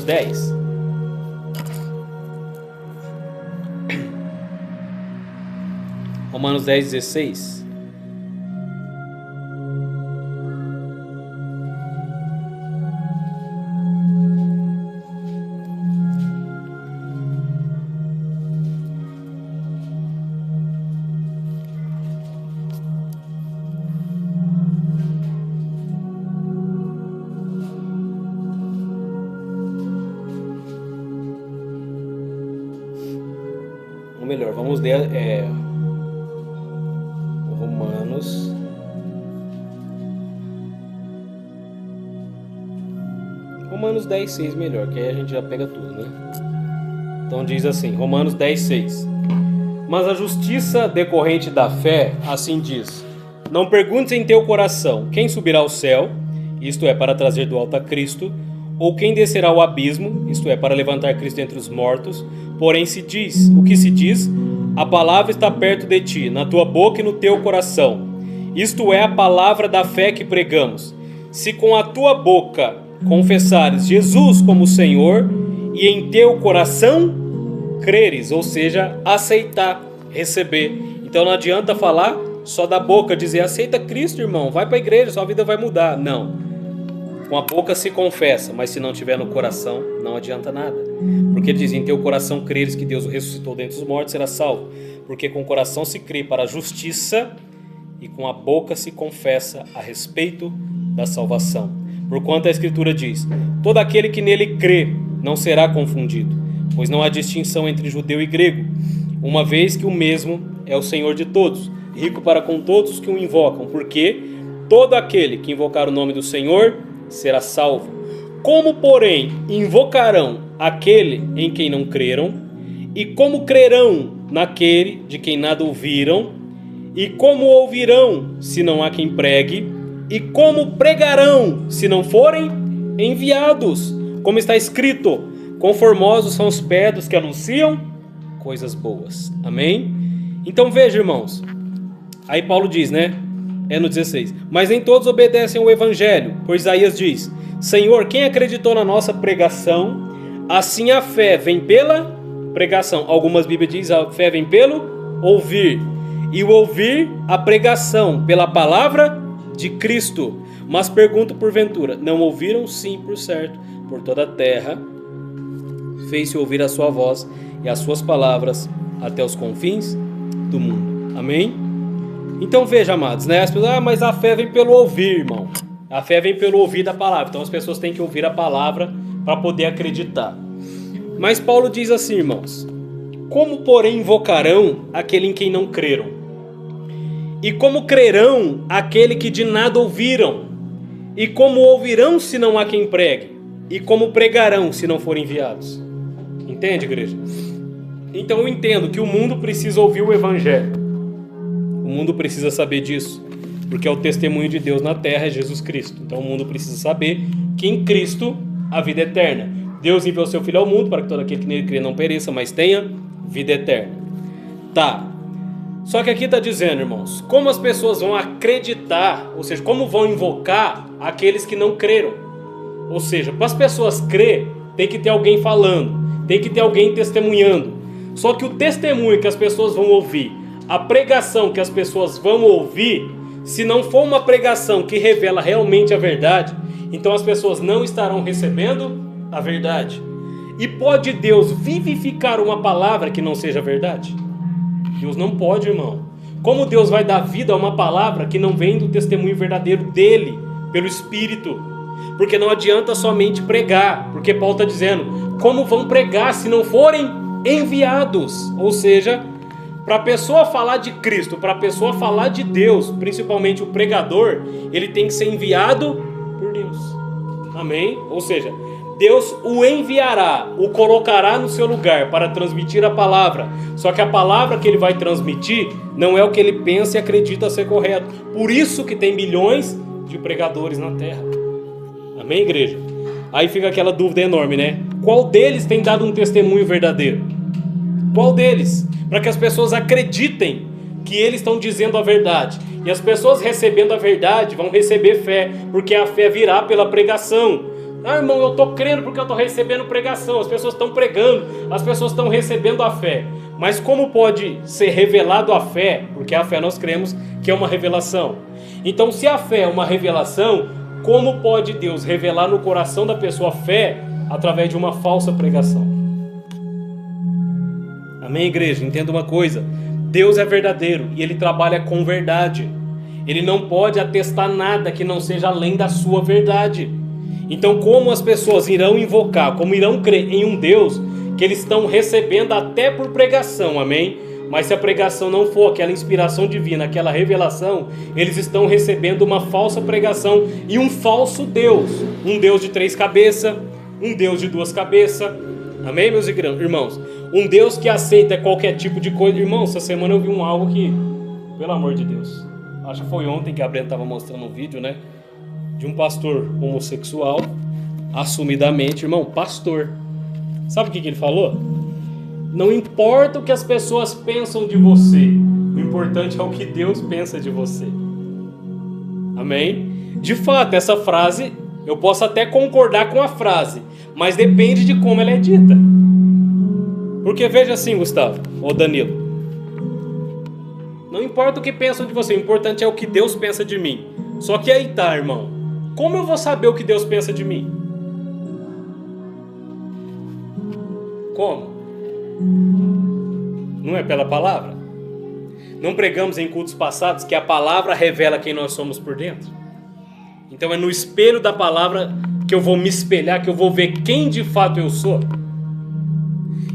B: 10. Romanos 10, 16. Ou melhor, vamos ler Romanos 10, 6 melhor, que aí a gente já pega tudo, né? Então diz assim, Romanos 10, 6. Mas a justiça decorrente da fé, assim diz: não perguntes em teu coração quem subirá ao céu, isto é, para trazer do alto a Cristo, ou quem descerá ao abismo, isto é, para levantar Cristo entre os mortos. Porém se diz, o que se diz? A palavra está perto de ti, na tua boca e no teu coração. Isto é a palavra da fé que pregamos. Se com a tua boca confessares Jesus como Senhor e em teu coração creres, ou seja, aceitar, receber. Então não adianta falar só da boca, dizer aceita Cristo, irmão, vai para a igreja, sua vida vai mudar. Não. Com a boca se confessa, mas se não tiver no coração, não adianta nada. Porque ele diz, em teu coração creres que Deus o ressuscitou dentre os mortos, será salvo. Porque com o coração se crê para a justiça e com a boca se confessa a respeito da salvação. Porquanto a Escritura diz, todo aquele que nele crê não será confundido, pois não há distinção entre judeu e grego, uma vez que o mesmo é o Senhor de todos, rico para com todos os que o invocam, porque todo aquele que invocar o nome do Senhor será salvo. Como, porém, invocarão aquele em quem não creram? E como crerão naquele de quem nada ouviram? E como ouvirão se não há quem pregue? E como pregarão se não forem enviados? Como está escrito, conformosos são os pés dos que anunciam coisas boas. Amém? Então veja, irmãos, aí Paulo diz, né? É no 16. Mas nem todos obedecem ao evangelho, pois Isaías diz, Senhor, quem acreditou na nossa pregação? Assim a fé vem pela pregação. Algumas Bíblias dizem a fé vem pelo ouvir. E o ouvir a pregação pela palavra de Cristo. Mas pergunto porventura, não ouviram? Sim, por certo, por toda a terra fez-se ouvir a sua voz e as suas palavras até os confins do mundo. Amém? Então veja, amados, né? As pessoas, mas a fé vem pelo ouvir, irmão. A fé vem pelo ouvir da palavra. Então as pessoas têm que ouvir a palavra para poder acreditar. Mas Paulo diz assim, irmãos: como, porém, invocarão aquele em quem não creram? E como crerão aquele que de nada ouviram? E como ouvirão se não há quem pregue? E como pregarão se não forem enviados? Entende, igreja? Então eu entendo que o mundo precisa ouvir o evangelho. O mundo precisa saber disso, porque é o testemunho de Deus na terra, é Jesus Cristo. Então o mundo precisa saber que em Cristo há vida eterna. Deus enviou seu Filho ao mundo para que todo aquele que nele crê não pereça, mas tenha vida eterna. Tá. Só que aqui está dizendo, irmãos, como as pessoas vão acreditar, ou seja, como vão invocar aqueles que não creram. Ou seja, para as pessoas crer, tem que ter alguém falando, tem que ter alguém testemunhando. Só que o testemunho que as pessoas vão ouvir, a pregação que as pessoas vão ouvir, se não for uma pregação que revela realmente a verdade, então as pessoas não estarão recebendo a verdade. E pode Deus vivificar uma palavra que não seja verdade? Deus não pode, irmão. Como Deus vai dar vida a uma palavra que não vem do testemunho verdadeiro dele, pelo Espírito? Porque não adianta somente pregar, porque Paulo está dizendo, como vão pregar se não forem enviados? Ou seja, para a pessoa falar de Cristo, para a pessoa falar de Deus, principalmente o pregador, ele tem que ser enviado por Deus. Amém? Ou seja, Deus o enviará, o colocará no seu lugar para transmitir a palavra. Só que a palavra que ele vai transmitir não é o que ele pensa e acredita ser correto. Por isso que tem milhões de pregadores na terra. Amém, igreja? Aí fica aquela dúvida enorme, né? Qual deles tem dado um testemunho verdadeiro? Qual deles? Para que as pessoas acreditem que eles estão dizendo a verdade. E as pessoas recebendo a verdade vão receber fé, porque a fé virá pela pregação. Ah, irmão, eu estou crendo porque eu estou recebendo pregação. As pessoas estão pregando, as pessoas estão recebendo a fé. Mas como pode ser revelado a fé? Porque a fé nós cremos que é uma revelação. Então, se a fé é uma revelação, como pode Deus revelar no coração da pessoa a fé através de uma falsa pregação? Amém, igreja? Entenda uma coisa. Deus é verdadeiro e Ele trabalha com verdade. Ele não pode atestar nada que não seja além da sua verdade. Então, como as pessoas irão invocar, como irão crer em um Deus que eles estão recebendo até por pregação, amém? Mas se a pregação não for aquela inspiração divina, aquela revelação, eles estão recebendo uma falsa pregação e um falso Deus. Um Deus de 3 cabeças, um Deus de 2 cabeças, amém, meus irmãos? Um Deus que aceita qualquer tipo de coisa. Irmão, essa semana eu vi algo que, pelo amor de Deus, acho que foi ontem que a Brenda estava mostrando um vídeo, né? De um pastor homossexual, assumidamente, irmão, pastor. Sabe o que ele falou? Não importa o que as pessoas pensam de você, o importante é o que Deus pensa de você. Amém? De fato, essa frase, eu posso até concordar com a frase, mas depende de como ela é dita. Porque veja assim, Gustavo, ou Danilo, não importa o que pensam de você, o importante é o que Deus pensa de mim. Só que aí tá, irmão, como eu vou saber o que Deus pensa de mim? Como? Não é pela palavra? Não pregamos em cultos passados que a palavra revela quem nós somos por dentro? Então é no espelho da palavra que eu vou me espelhar, que eu vou ver quem de fato eu sou.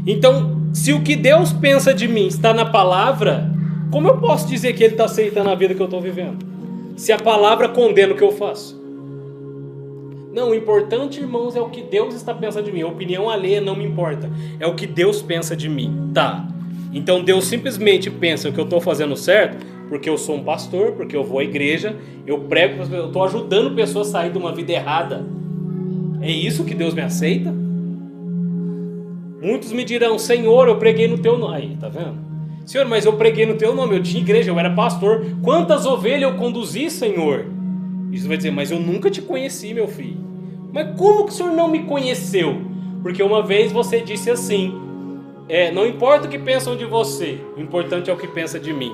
B: Então, se o que Deus pensa de mim está na palavra, como eu posso dizer que Ele está aceitando a vida que eu estou vivendo? Se a palavra condena o que eu faço? Não, o importante, irmãos, é o que Deus está pensando de mim. A opinião alheia não me importa. É o que Deus pensa de mim. Tá. Então Deus simplesmente pensa que eu estou fazendo certo porque eu sou um pastor, porque eu vou à igreja, eu prego, eu estou ajudando pessoas a sair de uma vida errada. É isso que Deus me aceita? Muitos me dirão, Senhor, eu preguei no teu nome. Aí, tá vendo? Senhor, mas eu preguei no teu nome, eu tinha igreja, eu era pastor. Quantas ovelhas eu conduzi, Senhor? Isso vai dizer, mas eu nunca te conheci, meu filho. Mas como que o Senhor não me conheceu? Porque uma vez você disse assim, não importa o que pensam de você, o importante é o que pensa de mim.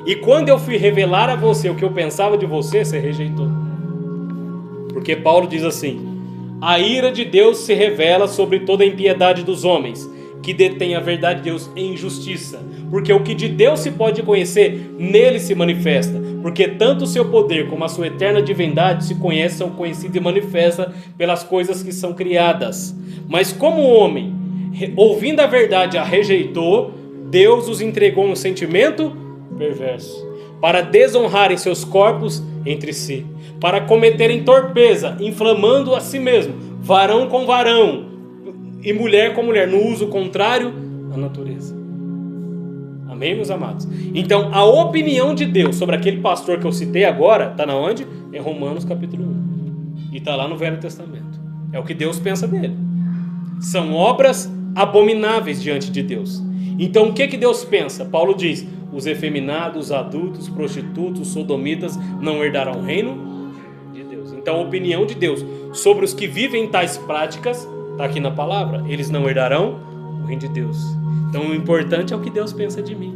B: E quando eu fui revelar a você o que eu pensava de você, você rejeitou. Porque Paulo diz assim, a ira de Deus se revela sobre toda a impiedade dos homens, que detém a verdade de Deus em justiça. Porque o que de Deus se pode conhecer, nele se manifesta. Porque tanto o seu poder como a sua eterna divindade se conhecem, são conhecidos e manifesta pelas coisas que são criadas. Mas como o homem, ouvindo a verdade, a rejeitou, Deus os entregou um sentimento perverso, para desonrarem seus corpos entre si, para cometerem torpeza, inflamando a si mesmo, varão com varão, e mulher com mulher, no uso contrário à natureza. Amém, meus amados? Então, a opinião de Deus sobre aquele pastor que eu citei agora, está na onde? Em Romanos capítulo 1. E está lá no Velho Testamento. É o que Deus pensa dele. São obras abomináveis diante de Deus. Então, o que Deus pensa? Paulo diz: os efeminados, adultos, prostitutos, sodomitas não herdarão o reino de Deus. Então, a opinião de Deus sobre os que vivem tais práticas está aqui na palavra. Eles não herdarão o reino de Deus. Então o importante é o que Deus pensa de mim.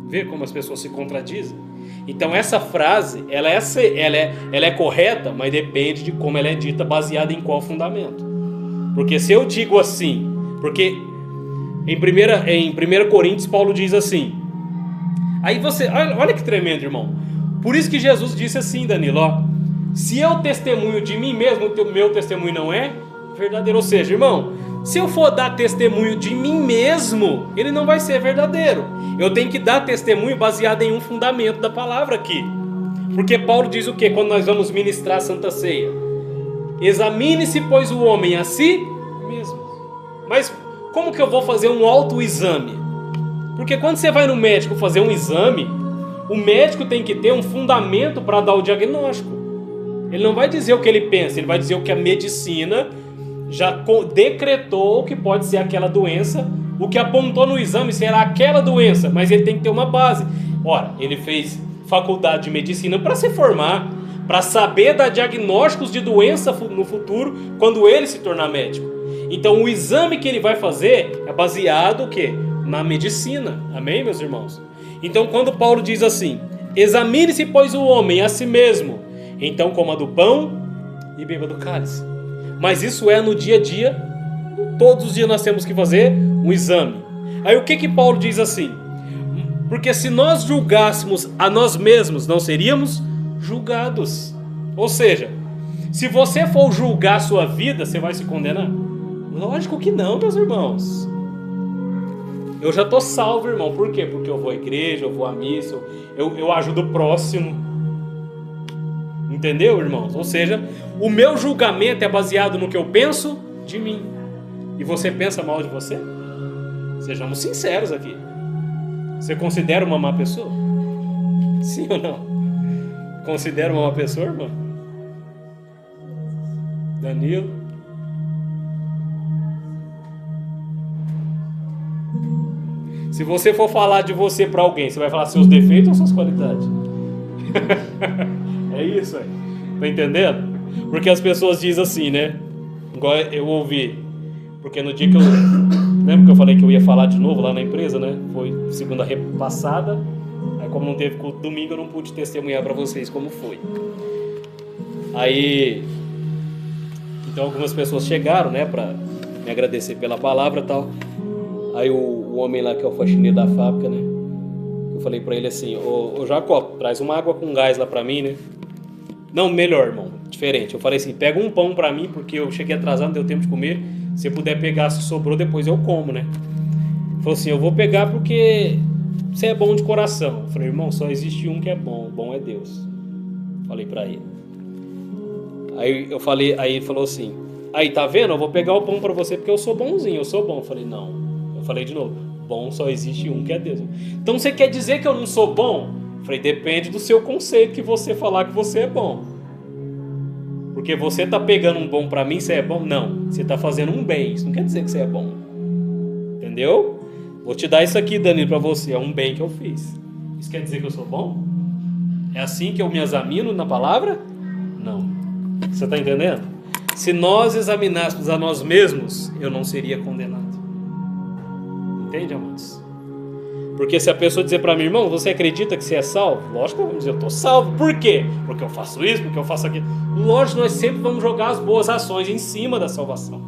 B: Vê como as pessoas se contradizem? Então essa frase, ela é correta, mas depende de como ela é dita, baseada em qual fundamento. Porque se eu digo assim, porque em 1 Coríntios Paulo diz assim, aí você, olha que tremendo, irmão. Por isso que Jesus disse assim, Danilo, ó, se eu testemunho de mim mesmo, o meu testemunho não é verdadeiro. Ou seja, irmão, se eu for dar testemunho de mim mesmo, ele não vai ser verdadeiro. Eu tenho que dar testemunho baseado em um fundamento da palavra aqui. Porque Paulo diz o que quando nós vamos ministrar a Santa Ceia? Examine-se, pois, o homem a si mesmo. Mas como que eu vou fazer um autoexame? Porque quando você vai no médico fazer um exame, o médico tem que ter um fundamento para dar o diagnóstico. Ele não vai dizer o que ele pensa, ele vai dizer o que a medicina já decretou que pode ser aquela doença. O que apontou no exame será aquela doença, mas ele tem que ter uma base. Ora, ele fez faculdade de medicina para se formar, para saber dar diagnósticos de doença no futuro, quando ele se tornar médico. Então o exame que ele vai fazer é baseado o quê? Na medicina. Amém, meus irmãos? Então quando Paulo diz assim, examine-se, pois, o homem a si mesmo, então coma do pão e beba do cálice. Mas isso é no dia a dia. Todos os dias nós temos que fazer um exame. Aí o que Paulo diz assim? Porque se nós julgássemos a nós mesmos, não seríamos julgados. Ou seja, se você for julgar a sua vida, você vai se condenar? Lógico que não, meus irmãos. Eu já estou salvo, irmão. Por quê? Porque eu vou à igreja, eu vou à missa, eu ajudo o próximo. Entendeu, irmãos? Ou seja, o meu julgamento é baseado no que eu penso de mim. E você pensa mal de você? Sejamos sinceros aqui. Você considera uma má pessoa? Sim ou não? Considera uma má pessoa, irmão? Danilo? Se você for falar de você para alguém, você vai falar seus defeitos ou suas qualidades? É isso aí. Tá entendendo? Porque as pessoas dizem assim, né? Igual eu ouvi. Porque no dia que eu... Lembra que eu falei que eu ia falar de novo lá na empresa, né? Foi segunda passada. Aí como não teve culto domingo, eu não pude testemunhar pra vocês como foi. Aí... Então algumas pessoas chegaram, né? Pra me agradecer pela palavra e tal. Aí o homem lá que é o faxineiro da fábrica, né? Eu falei pra ele assim, ô Jacó, traz uma água com gás lá pra mim, né? Não, melhor, irmão, diferente. Eu falei assim, pega um pão pra mim, porque eu cheguei atrasado, não deu tempo de comer. Se eu puder pegar, se sobrou, depois eu como, né? Ele falou assim, eu vou pegar porque você é bom de coração. Eu falei, irmão, só existe um que é bom, o bom é Deus. Falei pra ele. Aí ele falou assim, aí, tá vendo? Eu vou pegar o pão pra você porque eu sou bonzinho, eu sou bom. Eu falei, não. Eu falei de novo, bom só existe um que é Deus. Então você quer dizer que eu não sou bom? Eu falei, depende do seu conceito que você falar que você é bom. Porque você tá pegando um bom pra mim, você é bom? Não, você tá fazendo um bem, isso não quer dizer que você é bom. Entendeu? Vou te dar isso aqui, Danilo, pra você, é um bem que eu fiz. Isso quer dizer que eu sou bom? É assim que eu me examino na palavra? Não. Você tá entendendo? Se nós examinássemos a nós mesmos, eu não seria condenado. Entende, amados? Porque se a pessoa dizer para mim, irmão, você acredita que você é salvo? Lógico que eu vou dizer, eu estou salvo. Por quê? Porque eu faço isso, porque eu faço aquilo. Lógico, nós sempre vamos jogar as boas ações em cima da salvação.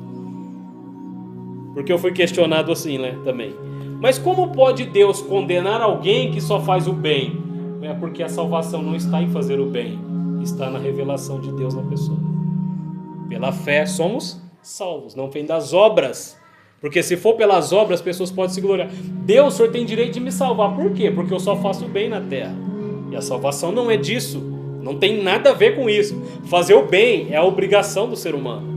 B: Porque eu fui questionado assim, né, também. Mas como pode Deus condenar alguém que só faz o bem? É porque a salvação não está em fazer o bem, está na revelação de Deus na pessoa. Pela fé somos salvos, não vem das obras. Porque se for pelas obras, as pessoas podem se gloriar. Deus, o Senhor tem direito de me salvar. Por quê? Porque eu só faço o bem na terra. E a salvação não é disso. Não tem nada a ver com isso. Fazer o bem é a obrigação do ser humano.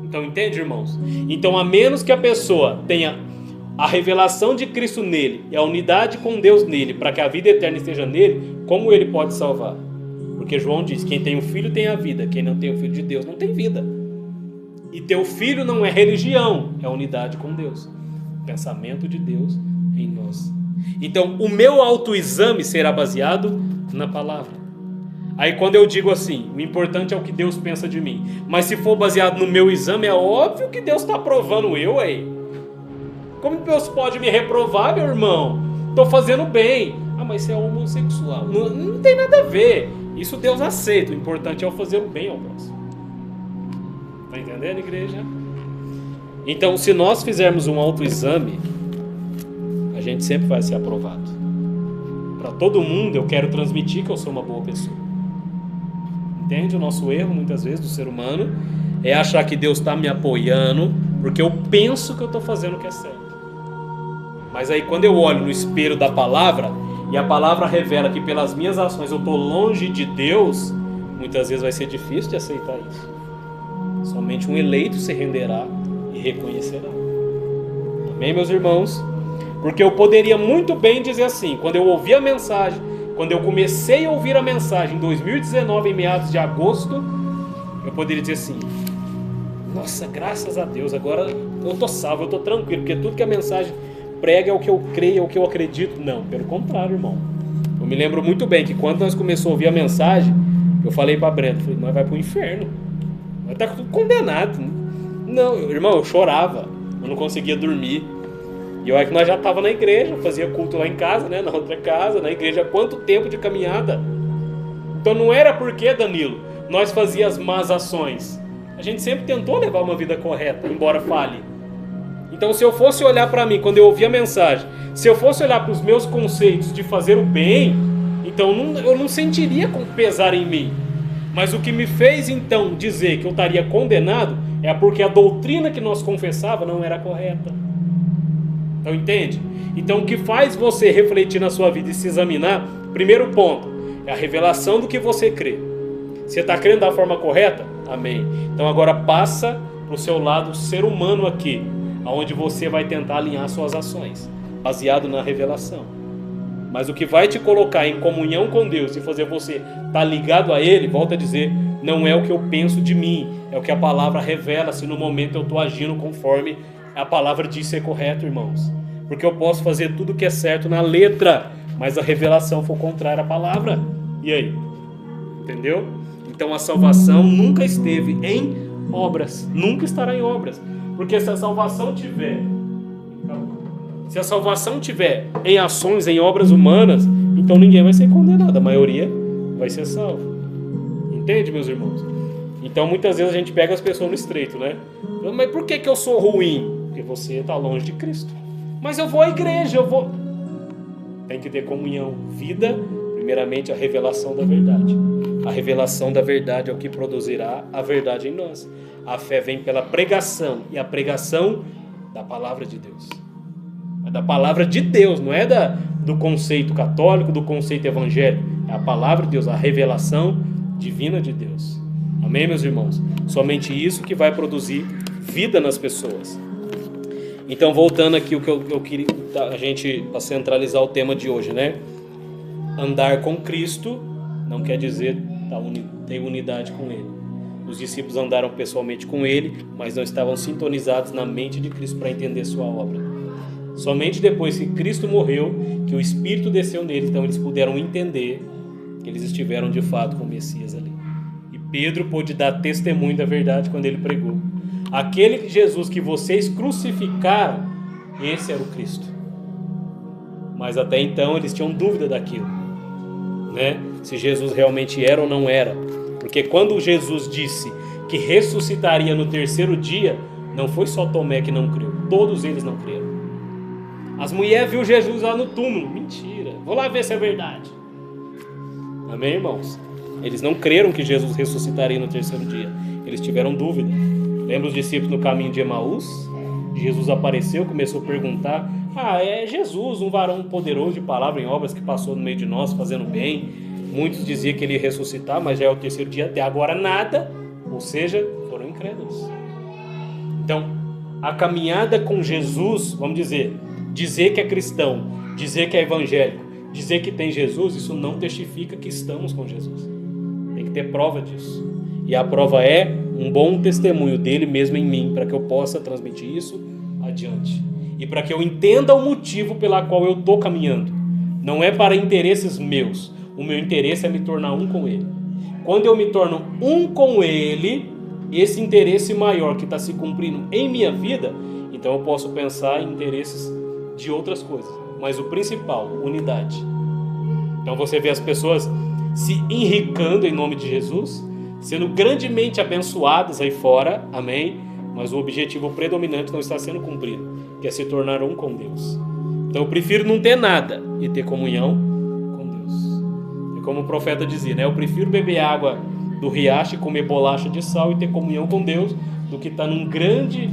B: Então, entende, irmãos? Então, a menos que a pessoa tenha a revelação de Cristo nele e a unidade com Deus nele, para que a vida eterna esteja nele, como ele pode salvar? Porque João diz, quem tem o Filho tem a vida, quem não tem o Filho de Deus não tem vida. E ter o Filho não é religião, é unidade com Deus. O pensamento de Deus em nós. Então, o meu autoexame será baseado na palavra. Aí quando eu digo assim, o importante é o que Deus pensa de mim. Mas se for baseado no meu exame, é óbvio que Deus está aprovando eu aí. Como Deus pode me reprovar, meu irmão? Estou fazendo bem. Ah, mas você é homossexual. Não tem nada a ver. Isso Deus aceita. O importante é eu fazer o bem ao próximo. Está entendendo, igreja? Então, se nós fizermos um autoexame, a gente sempre vai ser aprovado. Para todo mundo, eu quero transmitir que eu sou uma boa pessoa. Entende? O nosso erro, muitas vezes, do ser humano, é achar que Deus está me apoiando porque eu penso que eu estou fazendo o que é certo. Mas aí, quando eu olho no espelho da palavra, e a palavra revela que pelas minhas ações eu estou longe de Deus, muitas vezes vai ser difícil de aceitar isso. Somente um eleito se renderá e reconhecerá. Amém, meus irmãos? Porque eu poderia muito bem dizer assim, quando eu ouvi a mensagem, quando eu comecei a ouvir a mensagem em 2019, em meados de agosto, eu poderia dizer assim, nossa, graças a Deus, agora eu estou salvo, eu estou tranquilo, porque tudo que a mensagem prega é o que eu creio, é o que eu acredito. Não, pelo contrário, irmão. Eu me lembro muito bem que quando nós começamos a ouvir a mensagem, eu falei para Brenda, falei, nós vai para o inferno, nós tá tudo condenado. Não, irmão, eu chorava, eu não conseguia dormir. E olha que nós já estávamos na igreja, fazia culto lá em casa, né, na outra casa, na igreja, quanto tempo de caminhada. Então não era porque, Danilo, nós fazíamos as más ações. A gente sempre tentou levar uma vida correta, embora falhe. Então se eu fosse olhar para mim, quando eu ouvi a mensagem, se eu fosse olhar para os meus conceitos de fazer o bem, então eu não sentiria com pesar em mim. Mas o que me fez então dizer que eu estaria condenado é porque a doutrina que nós confessava não era correta. Então entende? Então o que faz você refletir na sua vida e se examinar, primeiro ponto, é a revelação do que você crê. Você está crendo da forma correta? Amém. Então agora passa para o seu lado ser humano aqui, onde você vai tentar alinhar suas ações, baseado na revelação. Mas o que vai te colocar em comunhão com Deus e fazer você estar ligado a Ele, volta a dizer, não é o que eu penso de mim, é o que a palavra revela, se no momento eu estou agindo conforme a palavra diz ser correto, irmãos. Porque eu posso fazer tudo o que é certo na letra, mas a revelação for contrária à palavra. E aí? Entendeu? Então a salvação nunca esteve em obras, nunca estará em obras. Porque se a salvação tiver em ações, em obras humanas, então ninguém vai ser condenado, a maioria vai ser salvo. Entende, meus irmãos? Então muitas vezes a gente pega as pessoas no estreito, né? Mas por que eu sou ruim? Porque você está longe de Cristo. Mas eu vou à igreja, Tem que ter comunhão, vida, primeiramente a revelação da verdade. A revelação da verdade é o que produzirá a verdade em nós. A fé vem pela pregação, e a pregação da palavra de Deus. É da palavra de Deus, não é do conceito católico, do conceito evangélico. É a palavra de Deus, a revelação divina de Deus. Amém, meus irmãos? Somente isso que vai produzir vida nas pessoas. Então, voltando aqui o que eu queria, a gente, para centralizar o tema de hoje, né? Andar com Cristo não quer dizer ter unidade com Ele. Os discípulos andaram pessoalmente com Ele, mas não estavam sintonizados na mente de Cristo para entender sua obra. Somente depois que Cristo morreu, que o Espírito desceu neles, então eles puderam entender que eles estiveram de fato com o Messias ali. E Pedro pôde dar testemunho da verdade quando ele pregou. Aquele Jesus que vocês crucificaram, esse era o Cristo. Mas até então eles tinham dúvida daquilo, né? Se Jesus realmente era ou não era. Porque quando Jesus disse que ressuscitaria no terceiro dia, não foi só Tomé que não creu. todos eles não creram. As mulheres viu Jesus lá no túmulo. Mentira. Vou lá ver se é verdade. Amém, irmãos? Eles não creram que Jesus ressuscitaria no terceiro dia. Eles tiveram dúvida. Lembra os discípulos no caminho de Emaús? Jesus apareceu, começou a perguntar: é Jesus, um varão poderoso de palavra em obras que passou no meio de nós, fazendo bem. Muitos diziam que ele ia ressuscitar, mas já é o terceiro dia, até agora nada. Ou seja, foram incrédulos. Então, a caminhada com Jesus, vamos dizer que é cristão, dizer que é evangélico, dizer que tem Jesus, isso não testifica que estamos com Jesus. Tem que ter prova disso. E a prova é um bom testemunho dele mesmo em mim, para que eu possa transmitir isso adiante. E para que eu entenda o motivo pela qual eu estou caminhando. Não é para interesses meus. O meu interesse é me tornar um com ele. Quando eu me torno um com ele, esse interesse maior que está se cumprindo em minha vida, então eu posso pensar em interesses de outras coisas. Mas o principal, unidade. Então você vê as pessoas se enricando em nome de Jesus, sendo grandemente abençoadas aí fora, amém? Mas o objetivo predominante não está sendo cumprido, que é se tornar um com Deus. Então eu prefiro não ter nada e ter comunhão com Deus. E como o profeta dizia, né? Eu prefiro beber água do riacho e comer bolacha de sal e ter comunhão com Deus do que estar num grande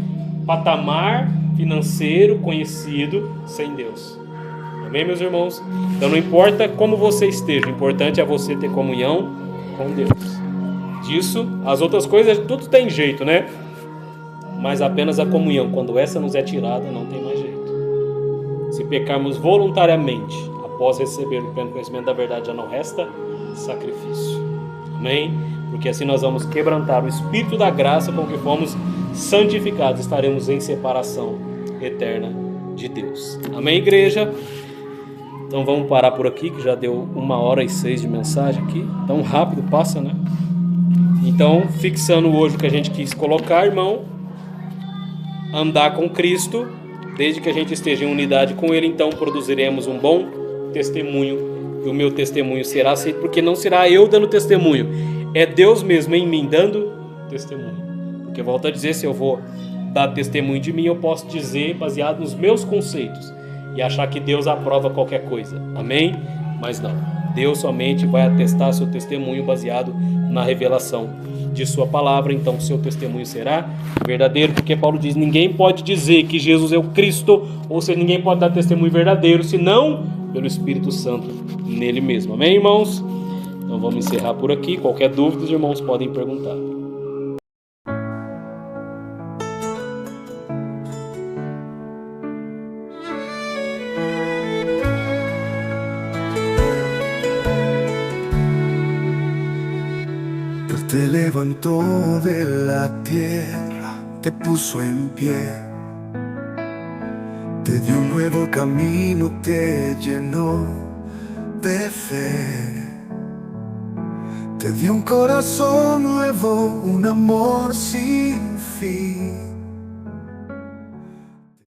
B: patamar financeiro conhecido sem Deus. Amém, meus irmãos? Então não importa como você esteja, o importante é você ter comunhão com Deus. Disso, as outras coisas, tudo tem jeito, né? Mas apenas a comunhão, quando essa nos é tirada, não tem mais jeito. Se pecarmos voluntariamente, após receber o pleno conhecimento da verdade, já não resta sacrifício. Amém? Porque assim nós vamos quebrantar o Espírito da graça com que fomos santificados. Estaremos em separação eterna de Deus. Amém, igreja? Então vamos parar por aqui, que já deu 1h06 de mensagem aqui. Tão rápido passa, né? Então, fixando hoje o que a gente quis colocar, irmão, andar com Cristo, desde que a gente esteja em unidade com Ele, então produziremos um bom testemunho, e o meu testemunho será aceito, porque não será eu dando testemunho, é Deus mesmo em mim dando testemunho. Porque volto a dizer, se eu vou dar testemunho de mim, eu posso dizer baseado nos meus conceitos e achar que Deus aprova qualquer coisa, amém? Mas não, Deus somente vai atestar seu testemunho baseado na revelação de sua palavra. Então seu testemunho será verdadeiro, porque Paulo diz: ninguém pode dizer que Jesus é o Cristo, ou seja, ninguém pode dar testemunho verdadeiro, senão pelo Espírito Santo nele mesmo. Amém, irmãos? Então vamos encerrar por aqui. Qualquer dúvida, os irmãos podem perguntar.
C: Te levantó de la tierra, te puso en pie, te dio un nuevo camino, te llenó de fe, te dio un corazón nuevo, un amor sin